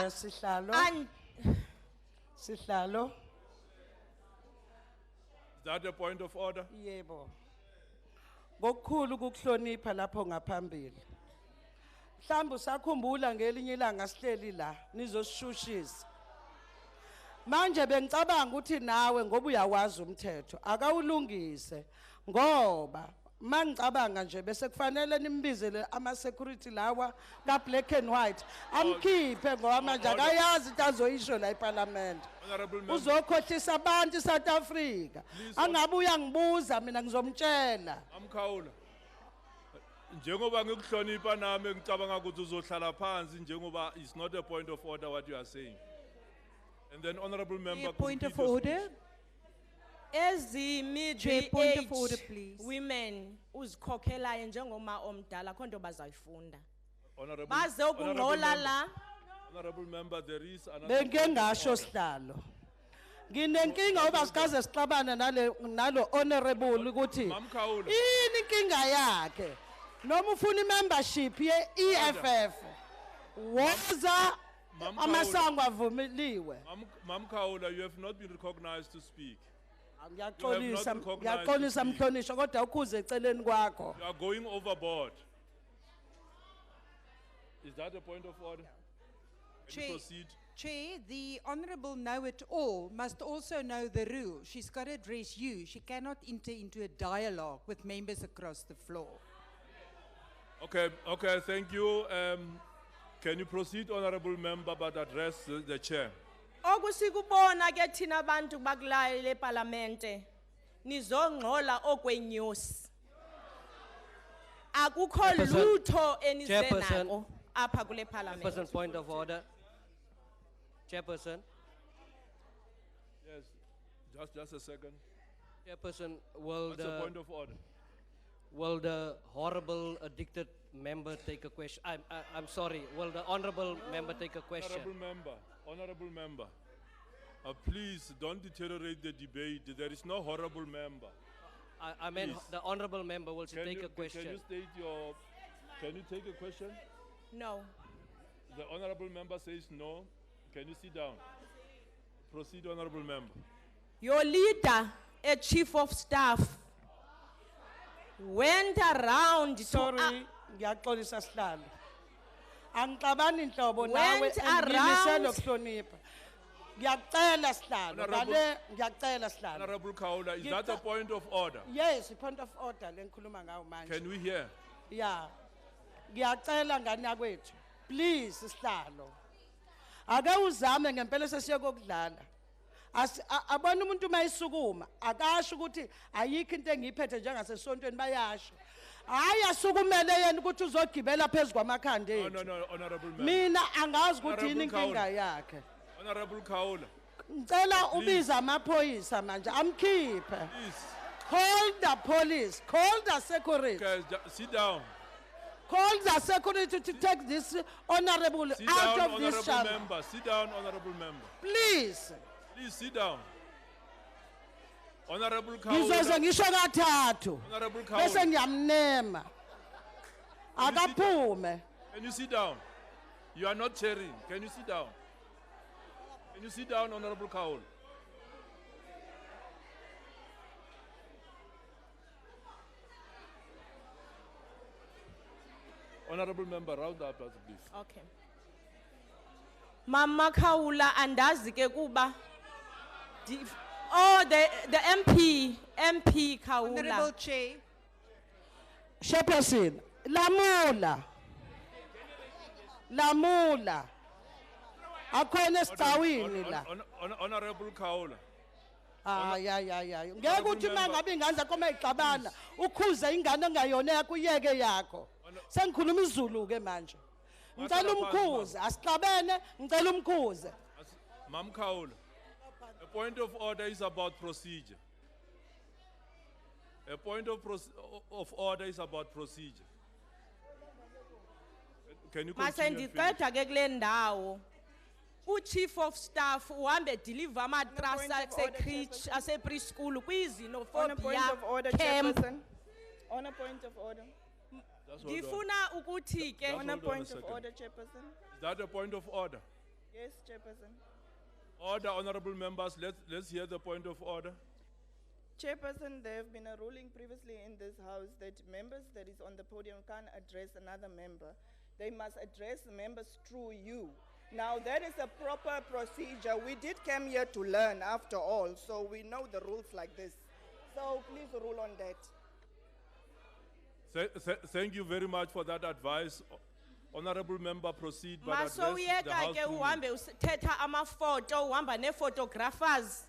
Sihlalo. Sihlalo. Is that a point of order? Yebo. Ngokukhulu ukuhlonipha lapho ngaphambili. Mhlawumbe usakhumbula ngelinye ilanga sihleli la nizosishushisa. Manje bengicabanga ukuthi nawe ngoba uyawazi umthetho akawulungise ngoba mangicabanga nje bese kufanele nimbizele ama-security lawa ka-black and white amkhiphe ngoba manje akayazi into azoyisho la ephalamende Honorable member. uzokhohlisa abantu i-South Africa angabe uyangibuza mina ngizomtshela Amkhawula. Njengoba ngikuhlonipha nami ngicabanga ukuthi uzohlala phansi njengoba it's not a point of order what you are saying. And then honorable member. Point of complete your order. speech. As the Chair, point of order, mid-age please. women uzikhokhelayo njengoma omdala khonto bazayifunda. Honorable, Baze honorable ukungcola member. la. Honorable member, there is another. bengike point of ngasho order. sihlalo nginenkinga uba sikaze sixabane nalo honorable ukuthi Mamkhawula. ini inkinga yakhe noma ufuna i-membership ye-EFF woza Mamkhawula. amasango avumeliwe Mamkhawula, you have not been recognized to speak. ngiyaxolisa not recognized ngiyaxolisa to speak. mhlonishwa kodwa ukhuze eceleni kwakho You are going overboard. Is that a point of order? Can you Chair, proceed? Chair, the Honourable Know-it-all must also know the rule. She's got to address you. She cannot enter into a dialogue with members across the floor. Okay, thank you. Can you proceed, honorable member, but address the chair? Okusikubona ke thina abantu bakulayo le parliamente nizongcola okwenyosi. Akukho Chairperson. lutho enizenako Chairperson. apha kule parliament. Chairperson, point of order. Chairperson, Yes, just a second. Chairperson, What's the point of order? will the horrible addicted member take a question? I'm sorry. Will the honourable member take a question? Honorable member, please don't deteriorate the debate. There is no horrible member. I meant Please. the honourable member will take a question. Can you state your? Can you take a question? No. The honorable member says no. Can you sit down? Proceed, honorable member. Your leader, a chief of staff, went around sorry ngiyaxolisa sihlalo angixabani inhlobo nawe Went engimisela around- ukuhlonipha ngiyacela sihlalo Honorable- ngale ngiyacela sihlalo Honorable Kaula, is that a point of order? yes point of order lengikhuluma ngawo manje Can we hear? yeah ngiyacela ngani yakwethu please sihlalo ake uzame ngempela sesiye kokudlala abona umuntu mayisukuma akasho ukuthi ayikho into engiyiphethe njengasesontweni bayasho hayi asukumele yena ukuthi uzogibela phezulu kwamakhanda ethu No, honorable member. mina angazi ukuthi Honorable yini inkinga Kaula. yakhe Honorable Kaula, ngicela ubiza amaphoyisa manje amkhiphe please. call the police call the security Guys, sit down. call the security to take this honorable Sit out down, of this honorable chamber member. Sit down, honorable member. please Please sit down. Honorable ngizoze Kaula. ngisho kathathu Honorable bese Kaula. ngiyamnema akaphume Can you sit down? You are not chairing. Can you sit down? Can you sit down, honorable Kaula? Honorable member, round up, please. Okay. Mama Kaula andazi ke kuba the MP Kaula. Honourable Chair, chairperson lamula akhona esicawini la Honorable Kaula. ya ngeke uthi uma ngabe ingane zakho mayixabana ukhuze ingane ongayona yakho uyeke yakho sengikhuluma isiZulu ke manje ngicela umkhuze asixabene ngicela umkhuze Mam Kaula, a point of order is about procedure. A point of order is about procedure. Can you Mase continue? and finish? ndiqeda ke kule ndawo. Chief of staff uhambe deliver amatrasa point of order, ase-creche ase-preschool On a point kwizinophobia of order, camp. chairperson. On a point of order. Just hold on. Ngifuna ukuthi ke On a hold on a point of second. order, chairperson. Is that a point of order? Yes, chairperson. Order, honorable members, let's hear the point of order. Chairperson, there have been a ruling previously in this house that members that is on the podium can't address another member. They must address the members through you. Now, that is a proper procedure. We did come here to learn after all, so we know the rules like this. So please rule on that. Thank you very much for that advice. Honorable member, proceed, but address the Masowuyeka House ke ruling. uhambe uthetha amafoto, uhamba ne-photographers,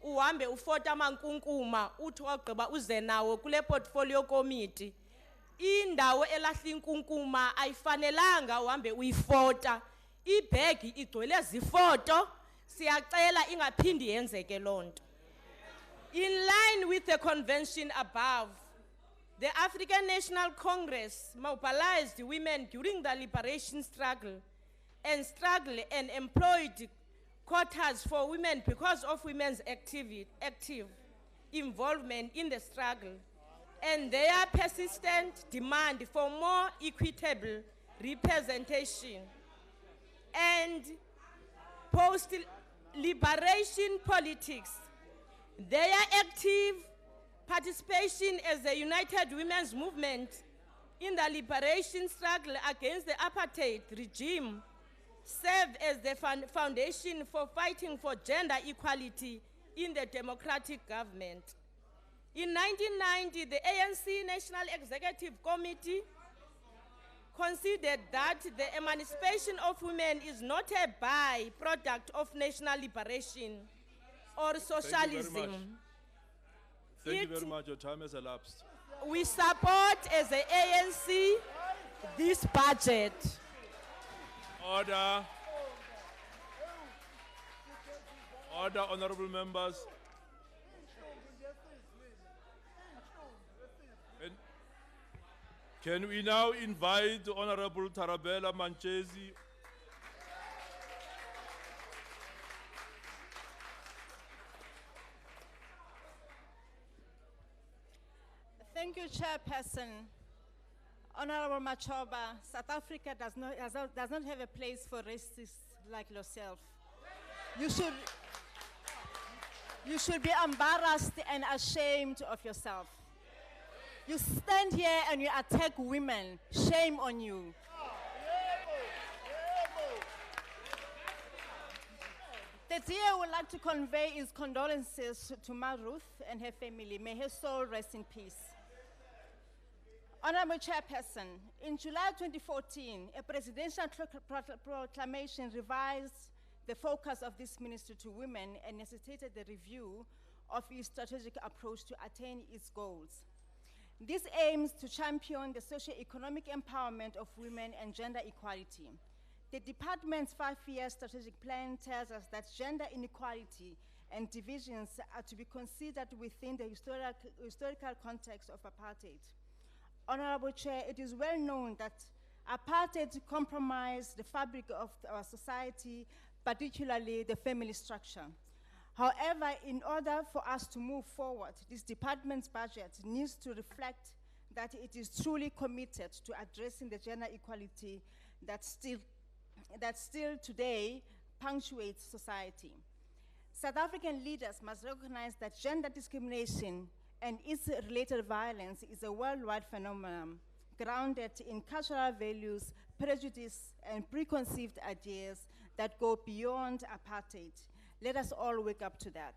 uhambe ufota amankunkuma, uthi wagqiba uze nawo kule portfolio committee. Indawo elahla inkunkuma ayifanelanga uhambe uyifota. Ibhegi igcwele zifoto, siyacela ingaphindi yenzeke loo nto. In line with the convention above, the African National Congress mobilized women during the liberation struggle and employed quotas for women because of women's active involvement in the struggle and their persistent demand for more equitable representation and post-liberation politics. Their active participation as a united women's movement in the liberation struggle against the apartheid regime served as the foundation for fighting for gender equality in the democratic government. In 1990, the ANC National Executive Committee considered that the emancipation of women is not a byproduct of national liberation or socialism. Thank you very much. Your time has elapsed. We support as the ANC this budget. Order. Order, honorable members. Can we now invite Honorable Tarabella Manchezi? Thank you, Chairperson. Honorable Machoba, South Africa does not have a place for racists like yourself. You should be embarrassed and ashamed of yourself. You stand here and you attack women. Shame on you. The dear would like to convey his condolences to Ruth and her family. May her soul rest in peace. Honorable Chairperson, in July 2014, a presidential proclamation revised the focus of this ministry to women and necessitated the review of its strategic approach to attain its goals. This aims to champion the socio-economic empowerment of women and gender equality. The department's 5-year strategic plan tells us that gender inequality and divisions are to be considered within the historical context of apartheid. Honorable Chair, it is well known that apartheid compromised the fabric of our society, particularly the family structure. However, in order for us to move forward, this department's budget needs to reflect that it is truly committed to addressing the gender equality that still today punctuates society. South African leaders must recognize that gender discrimination and its related violence is a worldwide phenomenon grounded in cultural values, prejudice, and preconceived ideas that go beyond apartheid. Let us all wake up to that.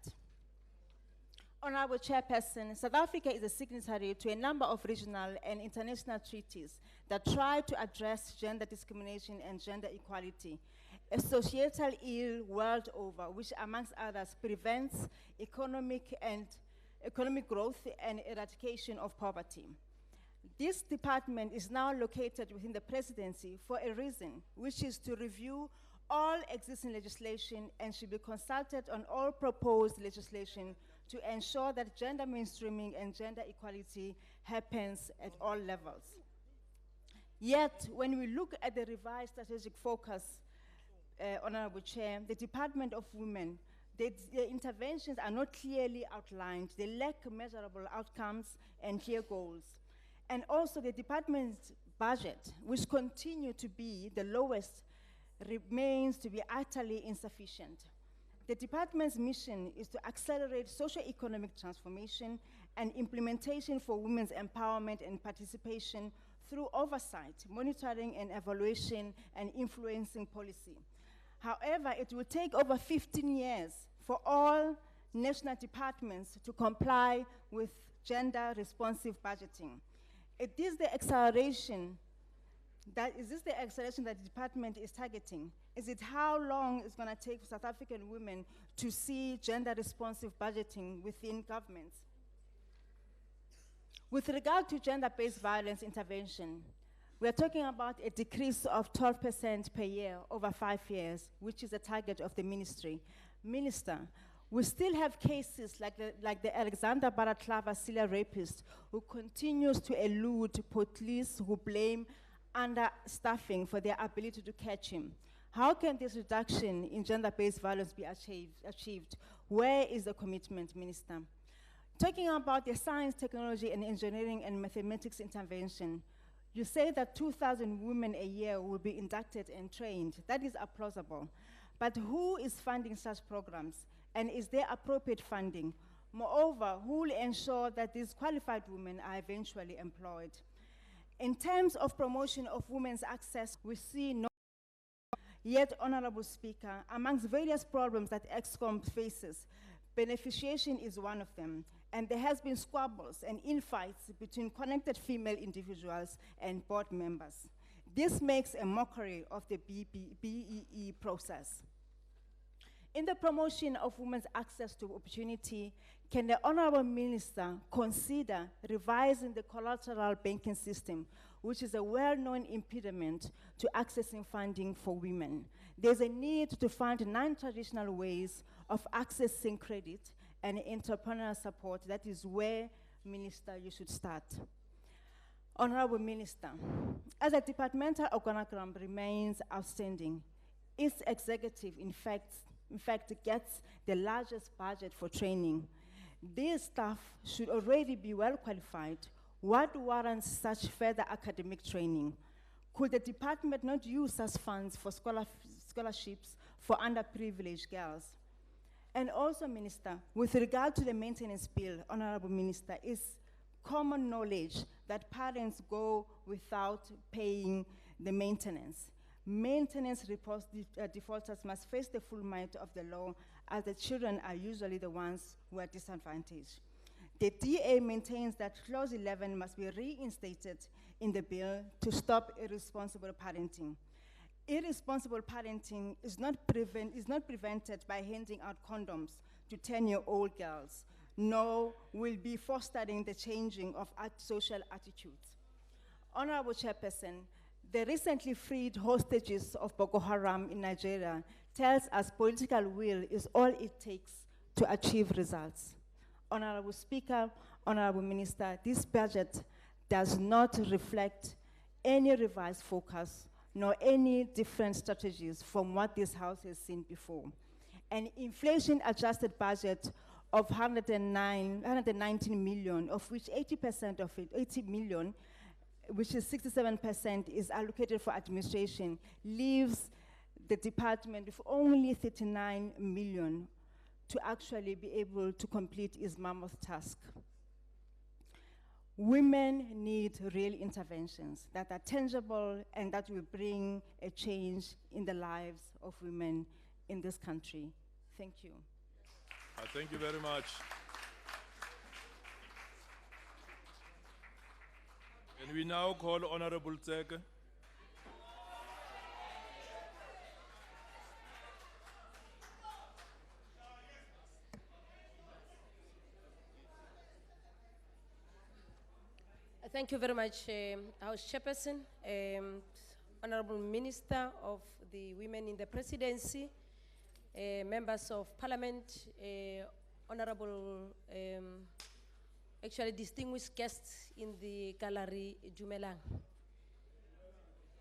Honorable Chairperson, South Africa is a signatory to a number of regional and international treaties that try to address gender discrimination and gender equality, a societal ill world over, which amongst others prevents economic growth and eradication of poverty. This department is now located within the presidency for a reason, which is to review all existing legislation and should be consulted on all proposed legislation to ensure that gender mainstreaming and gender equality happens at all levels. Yet, when we look at the revised strategic focus, Honorable Chair, the Department of Women, the interventions are not clearly outlined. They lack measurable outcomes and clear goals. And also the department's budget, which continue to be the lowest, remains to be utterly insufficient. The department's mission is to accelerate socio-economic transformation and implementation for women's empowerment and participation through oversight, monitoring and evaluation, and influencing policy. However, it will take over 15 years for all national departments to comply with gender-responsive budgeting. Is this the acceleration that the department is targeting? Is it how long it's going to take for South African women to see gender-responsive budgeting within governments? With regard to gender-based violence intervention, we are talking about a decrease of 12% per year over 5 years, which is the target of the ministry. Minister, we still have cases like the Alexander Balaklava serial rapist who continues to elude police who blame understaffing for their ability to catch him. How can this reduction in gender-based violence be achieved? Where is the commitment, Minister? Talking about the science, technology, and engineering and mathematics intervention, you say that 2,000 women a year will be inducted and trained. That is plausible. But who is funding such programs? And is there appropriate funding? Moreover, who will ensure that these qualified women are eventually employed? In terms of promotion of women's access, we see no. Yet, Honorable Speaker, amongst various problems that EXCOM faces, beneficiation is one of them. And there has been squabbles and infights between connected female individuals and board members. This makes a mockery of the BEE process. In the promotion of women's access to opportunity, can the Honorable Minister consider revising the collateral banking system, which is a well-known impediment to accessing funding for women? There's a need to find non-traditional ways of accessing credit and entrepreneurial support. That is where, Minister, you should start. Honorable Minister, as a departmental organogram remains outstanding, its executive, in fact, gets the largest budget for training. These staff should already be well qualified. What warrants such further academic training? Could the department not use such funds for scholarships for underprivileged girls? And also, Minister, with regard to the maintenance bill, Honorable Minister, it's common knowledge that parents go without paying the maintenance. Maintenance defaulters must face the full might of the law, as the children are usually the ones who are disadvantaged. The DA maintains that Clause 11 must be reinstated in the bill to stop irresponsible parenting. Irresponsible parenting is not prevented by handing out condoms to 10-year-old girls, nor will be fostering the changing of social attitudes. Honorable Chairperson, the recently freed hostages of Boko Haram in Nigeria tells us political will is all it takes to achieve results. Honorable Speaker, Honorable Minister, this budget does not reflect any revised focus nor any different strategies from what this House has seen before. An inflation-adjusted budget of 119 million, of which 80% of it, 80 million, which is 67%, is allocated for administration, leaves the department with only 39 million to actually be able to complete its mammoth task. Women need real interventions that are tangible and that will bring a change in the lives of women in this country. Thank you. Thank you very much. And we now call Honorable Tseke. Thank you very much, House Chairperson, Honorable Minister of the Women in the Presidency, members of Parliament, Honorable, actually distinguished guests in the gallery, Dumelang.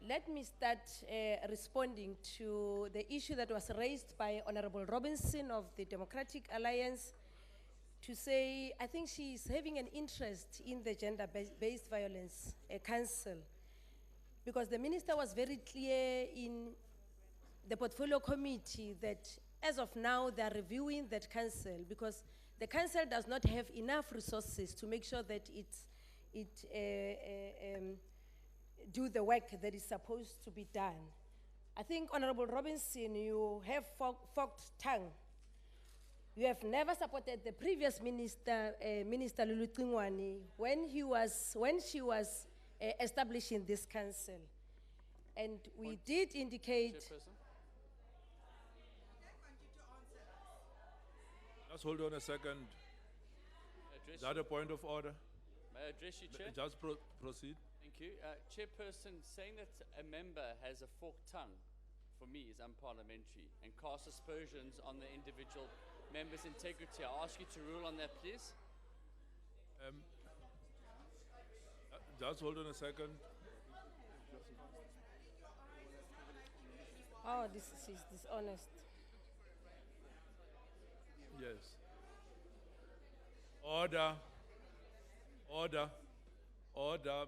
Let me start responding to the issue that was raised by Honorable Robinson of the Democratic Alliance, to say, I think she is having an interest in the gender-based violence council, because the minister was very clear in the portfolio committee that as of now they are reviewing that council, because the council does not have enough resources to make sure that it do the work that is supposed to be done. I think, Honorable Robinson, you have forked tongue. You have never supported the previous minister, Minister Lulu Tingwani, when she was establishing this council. And we did indicate. Chairperson? Just hold on a second. Is that a point of order? May I address you, Chair? Just proceed. Thank you. Chairperson, saying that a member has a forked tongue, for me, is unparliamentary and casts aspersions on the individual member's integrity. I ask you to rule on that, please. Just hold on a second. Oh, this is dishonest. Yes. Order. Order. Order.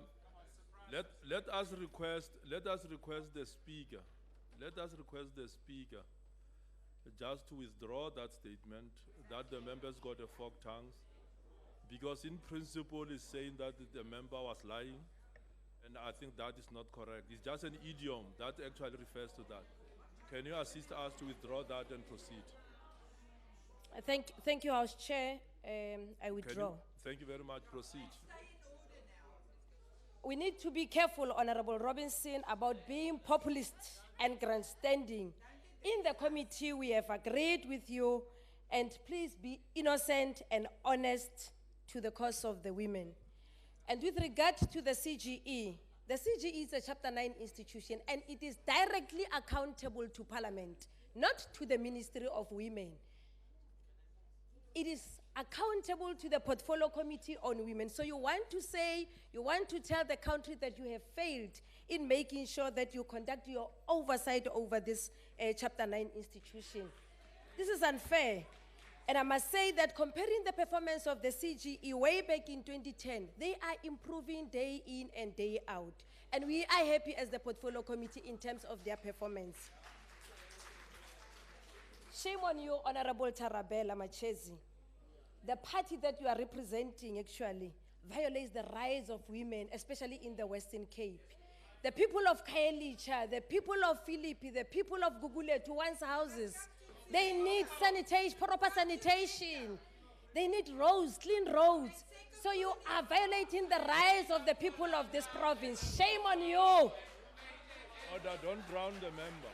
Let us request the speaker. Let us request the speaker just to withdraw that statement that the members got a forked tongues, because in principle is saying that the member was lying, and I think that is not correct. It's just an idiom that actually refers to that. Can you assist us to withdraw that and proceed? Thank you, House Chair. I withdraw. Thank you very much. Proceed. We need to be careful, Honorable Robinson, about being populist and grandstanding. In the committee, we have agreed with you, and please be innocent and honest to the cause of the women. And with regard to the CGE is a Chapter 9 institution, and it is directly accountable to Parliament, not to the Ministry of Women. It is accountable to the Portfolio Committee on Women. So you want to tell the country that you have failed in making sure that you conduct your oversight over this Chapter 9 institution. This is unfair. And I must say that comparing the performance of the CGE way back in 2010, they are improving day in and day out. And we are happy as the Portfolio Committee in terms of their performance. Shame on you, Honorable Tarabella Machezi. The party that you are representing actually violates the rights of women, especially in the Western Cape. The people of Khayelitsha, the people of Philippi, the people of Gugulethu, one's houses, they need sanitation, proper sanitation. They need roads, clean roads. So you are violating the rights of the people of this province. Shame on you. Order, don't drown the member.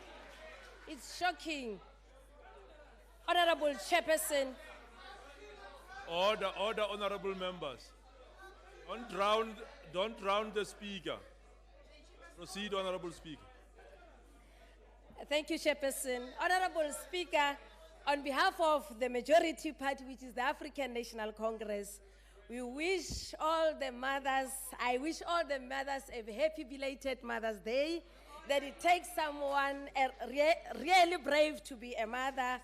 It's shocking. Honorable Chairperson. Order, honorable members. Don't drown the speaker. Proceed, honorable speaker. Thank you, Chairperson. Honorable Speaker, on behalf of the majority party, which is the African National Congress, we wish all the mothers, I wish all the mothers a happy belated Mother's Day, that it takes someone really brave to be a mother,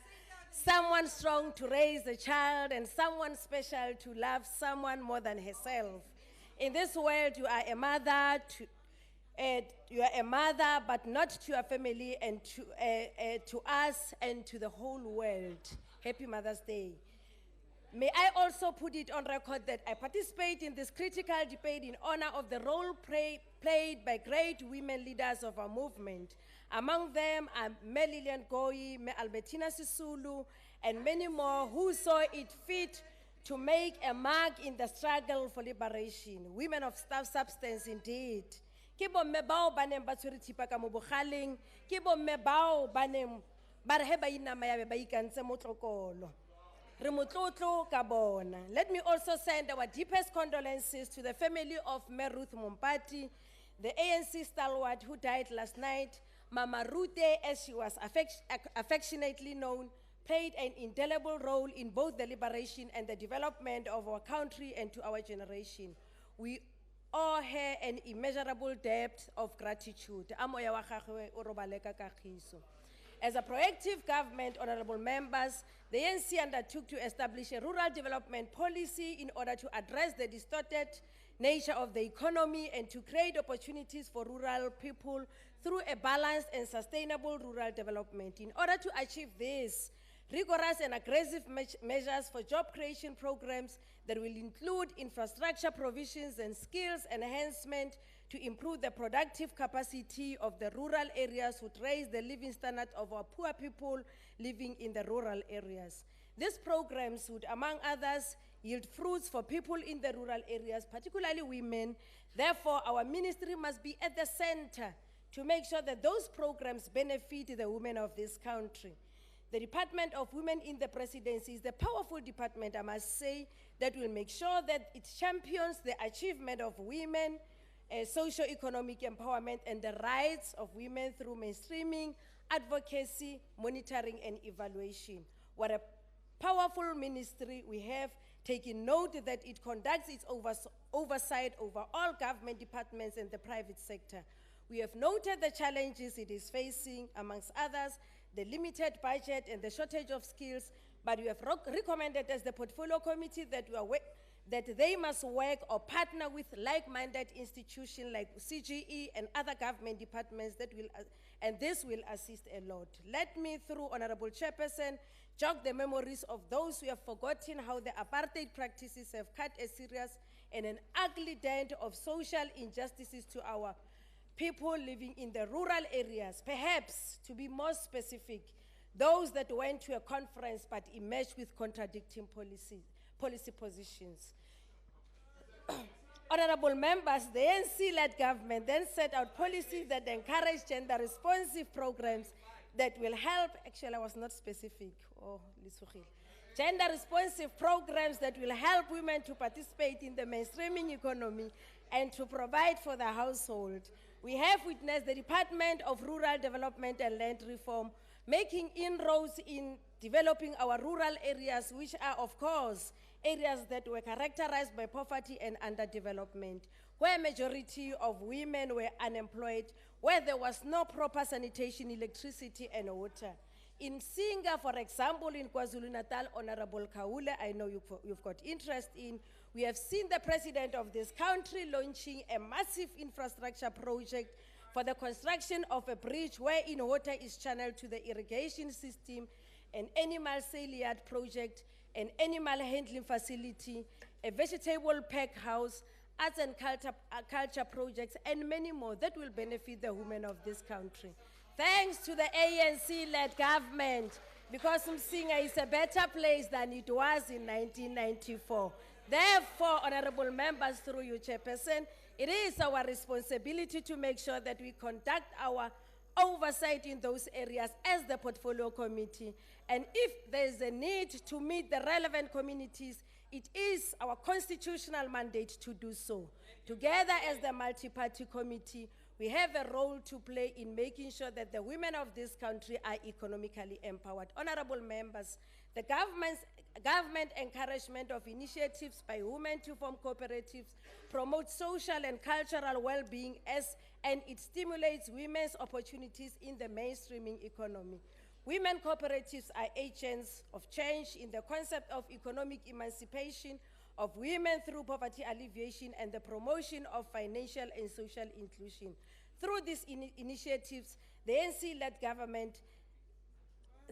someone strong to raise a child, and someone special to love someone more than herself. In this world, you are a mother but not to your family, and to us and to the whole world. Happy Mother's Day. May I also put it on record that I participate in this critical debate in honor of the role played by great women leaders of our movement. Among them are Me Lilian Goyi, Me Albertina Sisulu, and many more who saw it fit to make a mark in the struggle for liberation. Women of substance indeed. Ke bomme bao ba neng ba tshwere thipa ka mo bogaleng, ke bomme bao ba neng ba re he ba inama ya be ba ikantse mo tlokolo. Re motlotlo ka bona. Let me also send our deepest condolences to the family of Me Ruth Mompati, the ANC stalwart who died last night. Mama Rute, as she was affectionately known, played an indelible role in both the liberation and the development of our country and to our generation. We owe her an immeasurable debt of gratitude. Amoya wa gagwe o robale ka kagiso. As a proactive government, honorable members, the ANC undertook to establish a rural development policy in order to address the distorted nature of the economy and to create opportunities for rural people through a balanced and sustainable rural development. In order to achieve this, rigorous and aggressive measures for job creation programs that will include infrastructure provisions and skills enhancement to improve the productive capacity of the rural areas would raise the living standard of our poor people living in the rural areas. These programs would, among others, yield fruits for people in the rural areas, particularly women. Therefore, our ministry must be at the center to make sure that those programs benefit the women of this country. The Department of Women in the Presidency is the powerful department, I must say, that will make sure that it champions the achievement of women, socio-economic empowerment, and the rights of women through mainstreaming, advocacy, monitoring, and evaluation. What a powerful ministry we have, taking note that it conducts its oversight over all government departments and the private sector. We have noted the challenges it is facing, amongst others, the limited budget and the shortage of skills, but we have recommended as the portfolio committee that, that they must work or partner with like-minded institutions like CGE and other government departments that will, and this will assist a lot. Let me, through Honorable Chairperson, jog the memories of those who have forgotten how the apartheid practices have cut a serious and an ugly dent of social injustices to our people living in the rural areas. Perhaps, to be more specific, those that went to a conference but emerged with contradicting policy positions. Honorable members, the ANC-led government then set out policies that encourage gender-responsive programs that will help, actually I was not specific, gender-responsive programs that will help women to participate in the mainstreaming economy and to provide for the household. We have witnessed the Department of Rural Development and Land Reform making inroads in developing our rural areas, which are, of course, areas that were characterized by poverty and underdevelopment, where majority of women were unemployed, where there was no proper sanitation, electricity, and water. In Singa, for example, in KwaZulu-Natal, Honorable Kaule, I know you've got interest in, we have seen the president of this country launching a massive infrastructure project for the construction of a bridge wherein water is channeled to the irrigation system, an animal sale yard project, an animal handling facility, a vegetable pack house, arts and culture projects, and many more that will benefit the women of this country. Thanks to the ANC-led government, because Msinga is a better place than it was in 1994. Therefore, honorable members, through you, Chairperson, it is our responsibility to make sure that we conduct our oversight in those areas as the portfolio committee. And if there is a need to meet the relevant communities, it is our constitutional mandate to do so. Together as the multi-party committee, we have a role to play in making sure that the women of this country are economically empowered. Honorable members, the government encouragement of initiatives by women to form cooperatives promotes social and cultural well-being and it stimulates women's opportunities in the mainstreaming economy. Women cooperatives are agents of change in the concept of economic emancipation of women through poverty alleviation and the promotion of financial and social inclusion. Through these initiatives, the ANC-led government,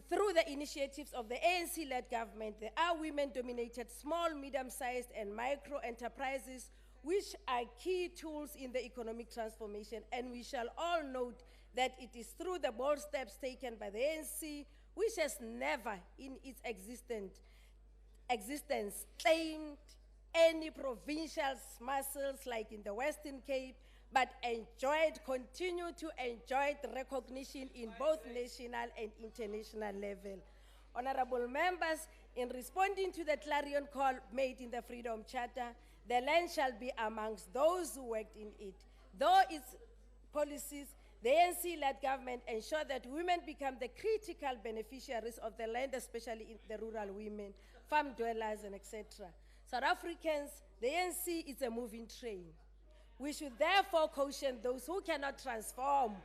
through the initiatives of the ANC-led government, there are women-dominated small, medium-sized, and micro-enterprises which are key tools in the economic transformation, and we shall all note that it is through the bold steps taken by the ANC, which has never in its existence claimed any provincial muscles like in the Western Cape, but continue to enjoy the recognition in both national and international level. Honorable members, in responding to the clarion call made in the Freedom Charter, the land shall be amongst those who worked in it. Though its policies, the ANC-led government ensure that women become the critical beneficiaries of the land, especially in the rural women, farm dwellers, and etc. South Africans, the ANC is a moving train. We should therefore caution those who cannot transform,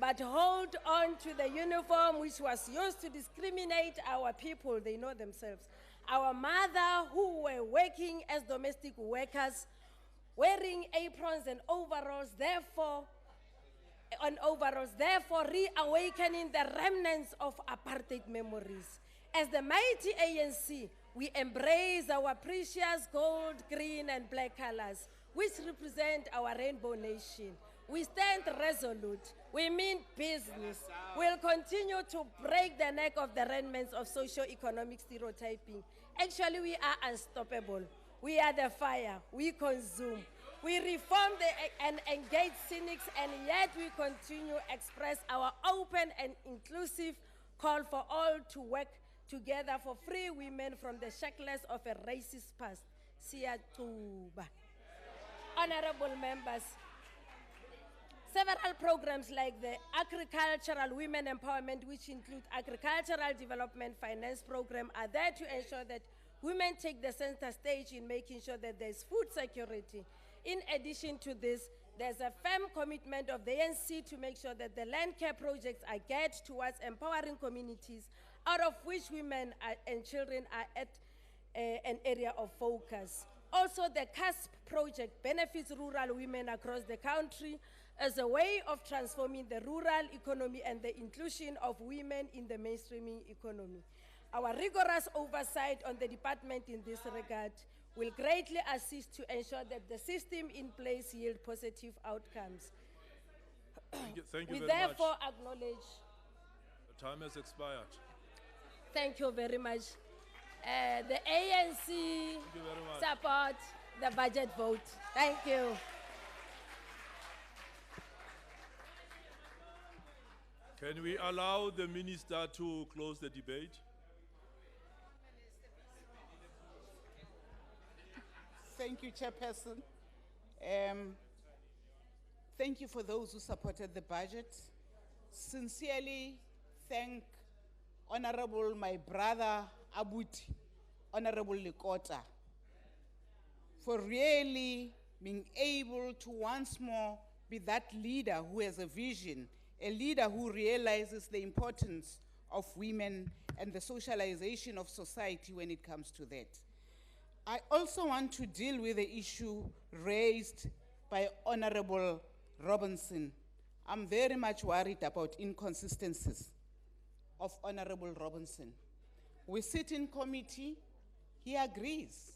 but hold on to the uniform which was used to discriminate our people, they know themselves. Our mother who were working as domestic workers, wearing aprons and overalls, therefore reawakening the remnants of apartheid memories. As the mighty ANC, we embrace our precious gold, green, and black colors. which represent our rainbow nation. We stand resolute. We mean business. We'll continue to break the neck of the remnants of socio-economic stereotyping. Actually, we are unstoppable. We are the fire. We consume. We reform and engage cynics, and yet we continue to express our open and inclusive call for all to work together for free women from the shackles of a racist past. Siyatuba. Honorable members, several programs like the Agricultural Women Empowerment, which include Agricultural Development Finance Program, are there to ensure that women take the center stage in making sure that there's food security. In addition to this, there's a firm commitment of the ANC to make sure that the land care projects are geared towards empowering communities, out of which women and children are at an area of focus. Also, the CASP project benefits rural women across the country as a way of transforming the rural economy and the inclusion of women in the mainstreaming economy. Our rigorous oversight on the department in this regard will greatly assist to ensure that the system in place yield positive outcomes. Thank you We very much. therefore acknowledge. The time has expired. Thank you very much. The ANC you very much. support the budget vote. Thank you. Can we allow the minister to close the debate? Thank you, Chairperson. Thank you for those who supported the budget. Sincerely thank Honorable my brother Abuti, Honorable Likota, for really being able to once more be that leader who has a vision, a leader who realizes the importance of women and the socialization of society when it comes to that. I also want to deal with the issue raised by Honorable Robinson. I'm very much worried about inconsistencies of Honorable Robinson. We sit in committee, he agrees.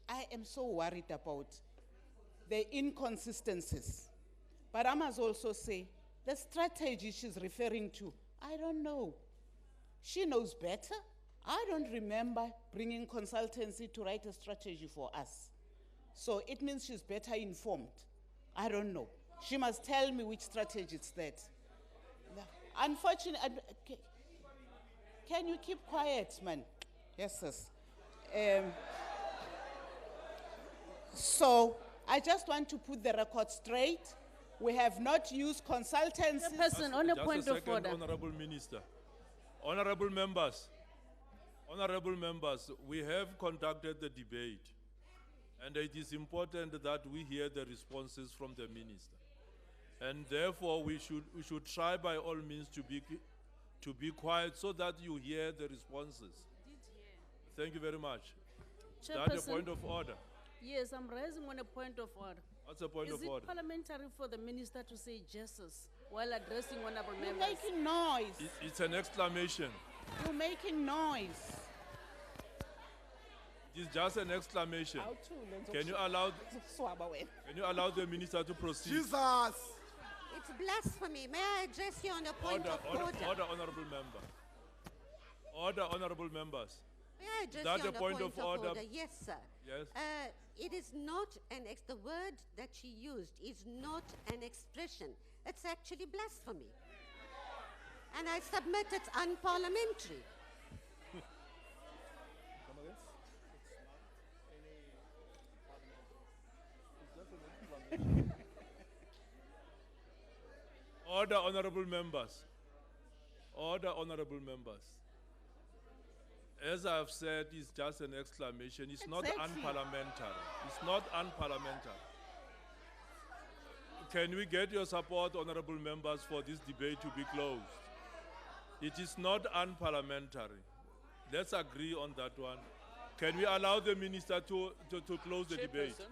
I am so worried about the inconsistencies. But I must also say, the strategy she's referring to, I don't know. She knows better. I don't remember bringing consultancy to write a strategy for us. So it means she's better informed. I don't know. She must tell me which strategy it's that. Unfortunately, can you keep quiet, man? Yes, sis. So I just want to put the record straight. We have not used consultancy. Chairperson, on a Just point a of second, order. Honorable Minister. Honorable members, we have conducted the debate, and it is important that we hear the responses from the Minister. And therefore, we should try by all means to be quiet so that you hear the responses. Thank you very much. Is that a Chairperson? point of order? Yes, I'm raising on a point of order. What's the point Is of it order? parliamentary for the minister to say Jesus while addressing honorable You're members? making noise. It's an exclamation. You're making noise. It is just an exclamation. Can you allow the minister to proceed? Jesus! It's blasphemy. May I address you on a point of order? Order, honorable member. Order, honorable members. May I address That you a on a point of order? Yes, sir. Yes. It is not the word that she used is not an expression. It's actually blasphemy. And I submit it's unparliamentary. Order, honorable members. Order, honorable members. As I've said, it's just an exclamation. It's not Exactly. unparliamentary. It's not unparliamentary. Can we get your support, honorable members, for this debate to be closed? It is not unparliamentary. Let's agree on that one. Can we allow the minister to close the debate? Chairperson,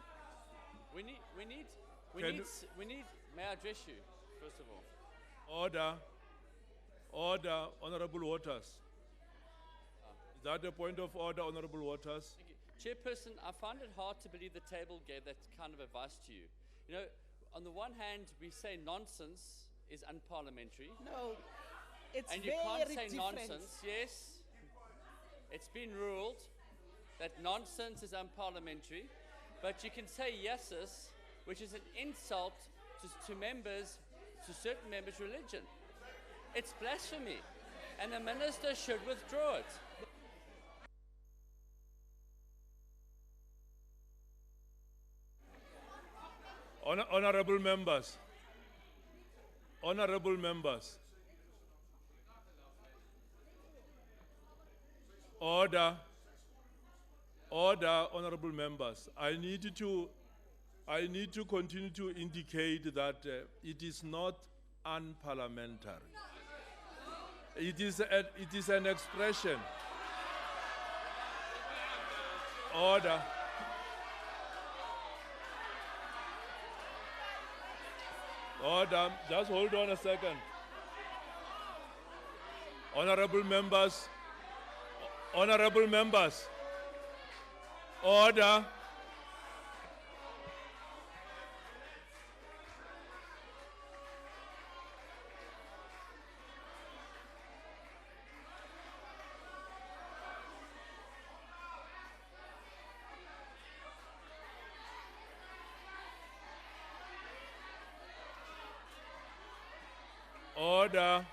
we need, may I address you, first of all? Order, honorable Waters. Is that a point of order, honorable Waters? Chairperson, I find it hard to believe the table gave that kind of advice to you. You know, on the one hand, we say nonsense is unparliamentary. No, it's And you very can't say different. nonsense, yes. It's been ruled that nonsense is unparliamentary, but you can say yeses, which is an insult to members, to certain members' religion. It's blasphemy, and the minister should withdraw it. Honorable members, honorable members, order, order, honorable members. I need to continue to indicate that it is not unparliamentary. It is an expression. Order. Order, just hold on a second. Honorable members, order. Order.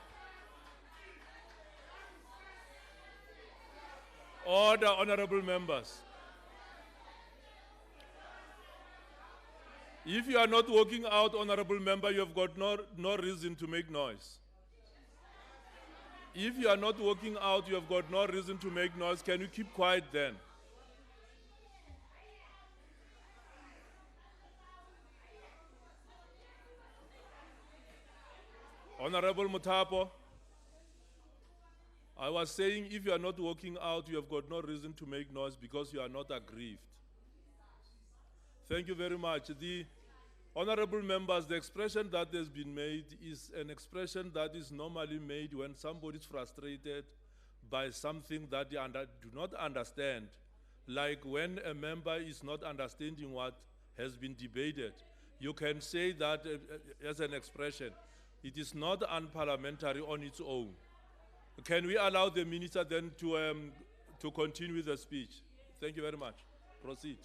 Order, honorable members. If you are not walking out, honorable member, you have got no reason to make noise. If you are not walking out, you have got no reason to make noise. Can you keep quiet then? Honorable Mutapo, I was saying if you are not walking out, you have got no reason to make noise because you are not aggrieved. Thank you very much. The honorable members, the expression that has been made is an expression that is normally made when somebody is frustrated by something that they do not understand, like when a member is not understanding what has been debated. You can say that as an expression. It is not unparliamentary on its own. Can we allow the minister then to continue with the speech? Thank you very much. Proceed.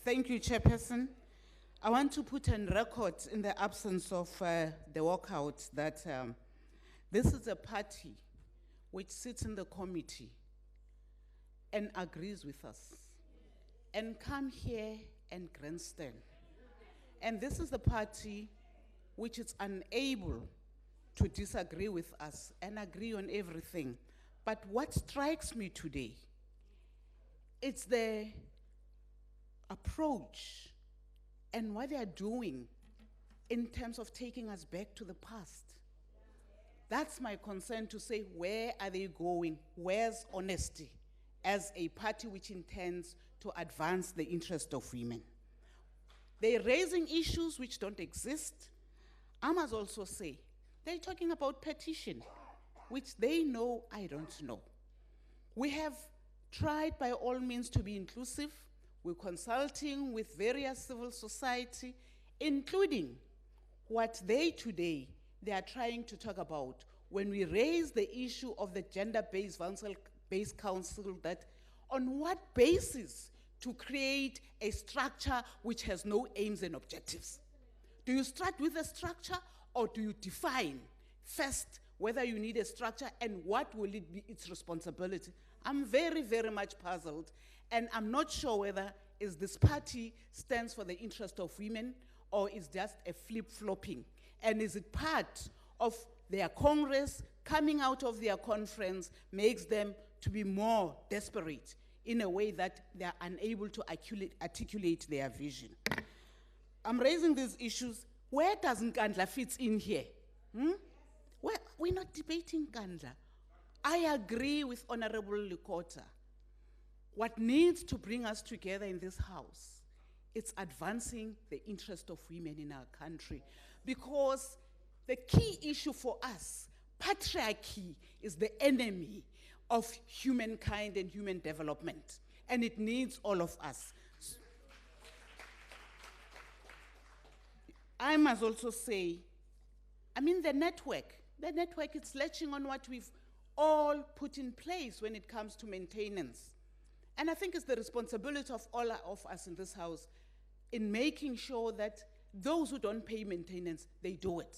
Thank you, Chairperson. I want to put on record, in the absence of the walkout, that this is a party which sits in the committee and agrees with us and come here and grandstand. And this is the party which is unable to disagree with us and agree on everything. But what strikes me today, it's the approach and what they are doing in terms of taking us back to the past. That's my concern, to say, where are they going? Where's honesty as a party which intends to advance the interest of women? They're raising issues which don't exist. I must also say, they're talking about petition, which they know I don't know. We have tried by all means to be inclusive. We're consulting with various civil society, including what they are trying to talk about when we raise the issue of the gender-based violence-based council, that on what basis to create a structure which has no aims and objectives. Do you start with a structure, or do you define first whether you need a structure and what will it be its responsibility? I'm very, very much puzzled, and I'm not sure whether is this party stands for the interest of women or is just a flip-flopping. And is it part of their Congress coming out of their conference makes them to be more desperate in a way that they are unable to articulate their vision? I'm raising these issues. Where does Nkandla fit in here? We're not debating Nkandla. I agree with Honorable Likota. What needs to bring us together in this house, it's advancing the interest of women in our country. Because the key issue for us, patriarchy, is the enemy of humankind and human development. and it needs all of us. I must also say, I mean, the network is latching on what we've all put in place when it comes to maintenance. And I think it's the responsibility of all of us in this house in making sure that those who don't pay maintenance, they do it.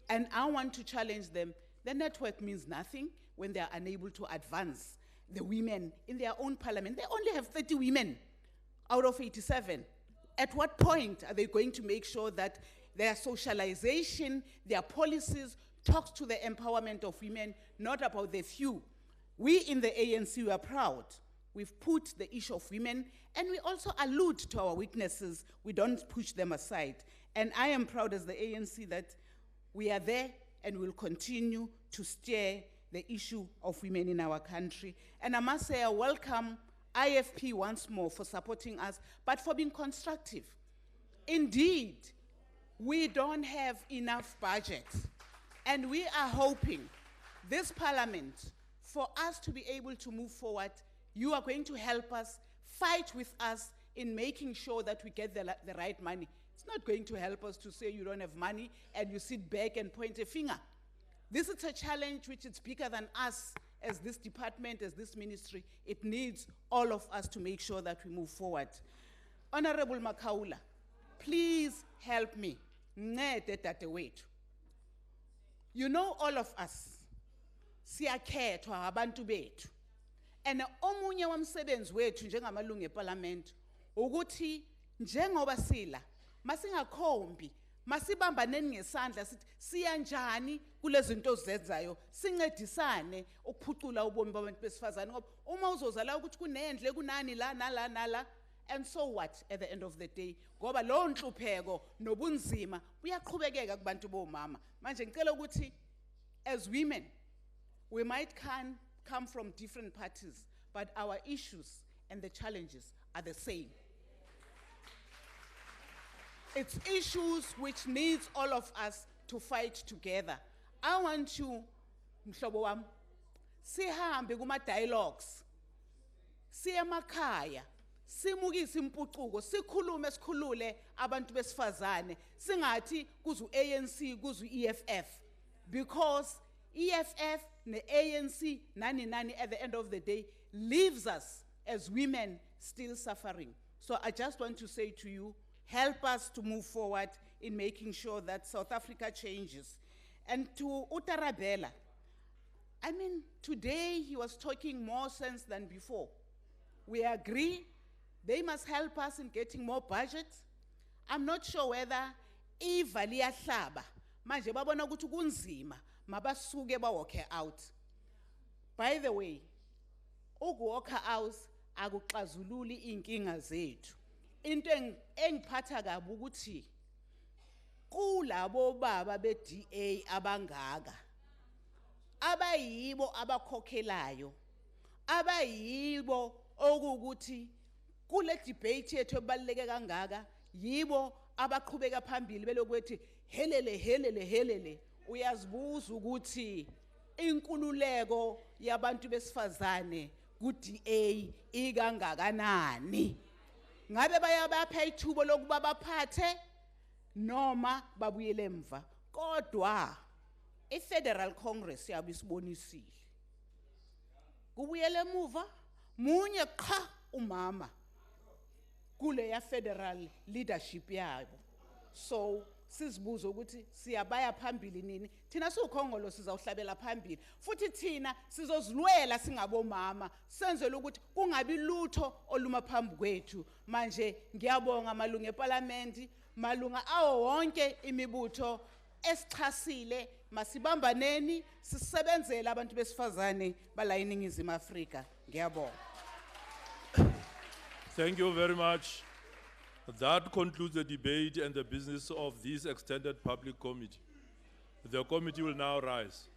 And I want to challenge them. The network means nothing when they are unable to advance the women in their own parliament. They only have 30 women out of 87. At what point are they going to make sure that their socialization, their policies, talks to the empowerment of women, not about the few? We in the ANC are proud. We've put the issue of women, and we also allude to our weaknesses. We don't push them aside. And I am proud as the ANC that we are there and will continue to steer the issue of women in our country. And I must say I welcome IFP once more for supporting us, but for being constructive. Indeed, we don't have enough budget, and we are hoping this parliament, for us to be able to move forward, you are going to help us, fight with us in making sure that we get the right money. It's not going to help us to say you don't have money and you sit back and point a finger. This is a challenge which is bigger than us as this department, as this ministry. It needs all of us to make sure that we move forward. Honorable Makaula, please help me. You know, all of us, siyakhethwa abantu bethu. And omunye wamsebenzi wethu njengamalungu eParliament ukuthi njengoba sila masingakhombi masibambaneni ngesandla sithi siyanjani kulezi zinto zenzayo sincedisane ukuphucula ubomi babantu besifazane ngoba uma uzozala ukuthi kunendle kunani la nala nala, and so what at the end of the day, ngoba lo nhlupheko nobunzima buyaqhubekeka kubantu bomama. Manje ngicela ukuthi as women we might come from different parties, but our issues and the challenges are the same. It's issues which needs all of us to fight together. I want you, mhlobo wami, sihambe kuma dialogues, siye emakhaya, simukise impucuko, sikhulule abantu besifazane, singathi kuzu ANC, kuzu EFF, because EFF the ANC nani at the end of the day leaves us as women still suffering. So I just want to say to you, help us to move forward in making sure that South Africa changes. And to Utarabella, I mean, today he was talking more sense than before. We agree they must help us in getting more budget. I'm not sure whether Eva liyahlaba manje babona ukuthi kunzima mabasuke walk out. By the way, walk out akuxazululi inkinga zethu. Into engiphatha kabi ukuthi kulabo baba be-DA abangaka abayibo abakhokhelayo, abayibo okuthi kule debate yethu ebaluleke kangaka yibo abaqhubeka phambili belokwethi helele. Uyazibuza ukuthi inkululeko yabantu besifazane ku-DA ikangakanani. Ngabe bayabapha ithubo lokuba baphathe noma babuyele emva. Kodwa iFederal Congress yabe isibonisile. Kubuyele emuva munye qha umama kule ya federal leadership yabo. So sizibuza ukuthi siyabaya phambili nini, thina siukhongolo sizawuhlabela phambili futhi thina sizozilwela singabomama senzele ukuthi kungabi lutho oluma phambi kwethu. Manje ngiyabonga amalungu eParliament, malunga awo wonke imibutho esichasile, masibambaneni sisebenzele abantu besifazane bala iningizimu Afrika. Ngiyabonga. Thank you very much. That concludes the debate and the business of this extended public committee. The committee will now rise.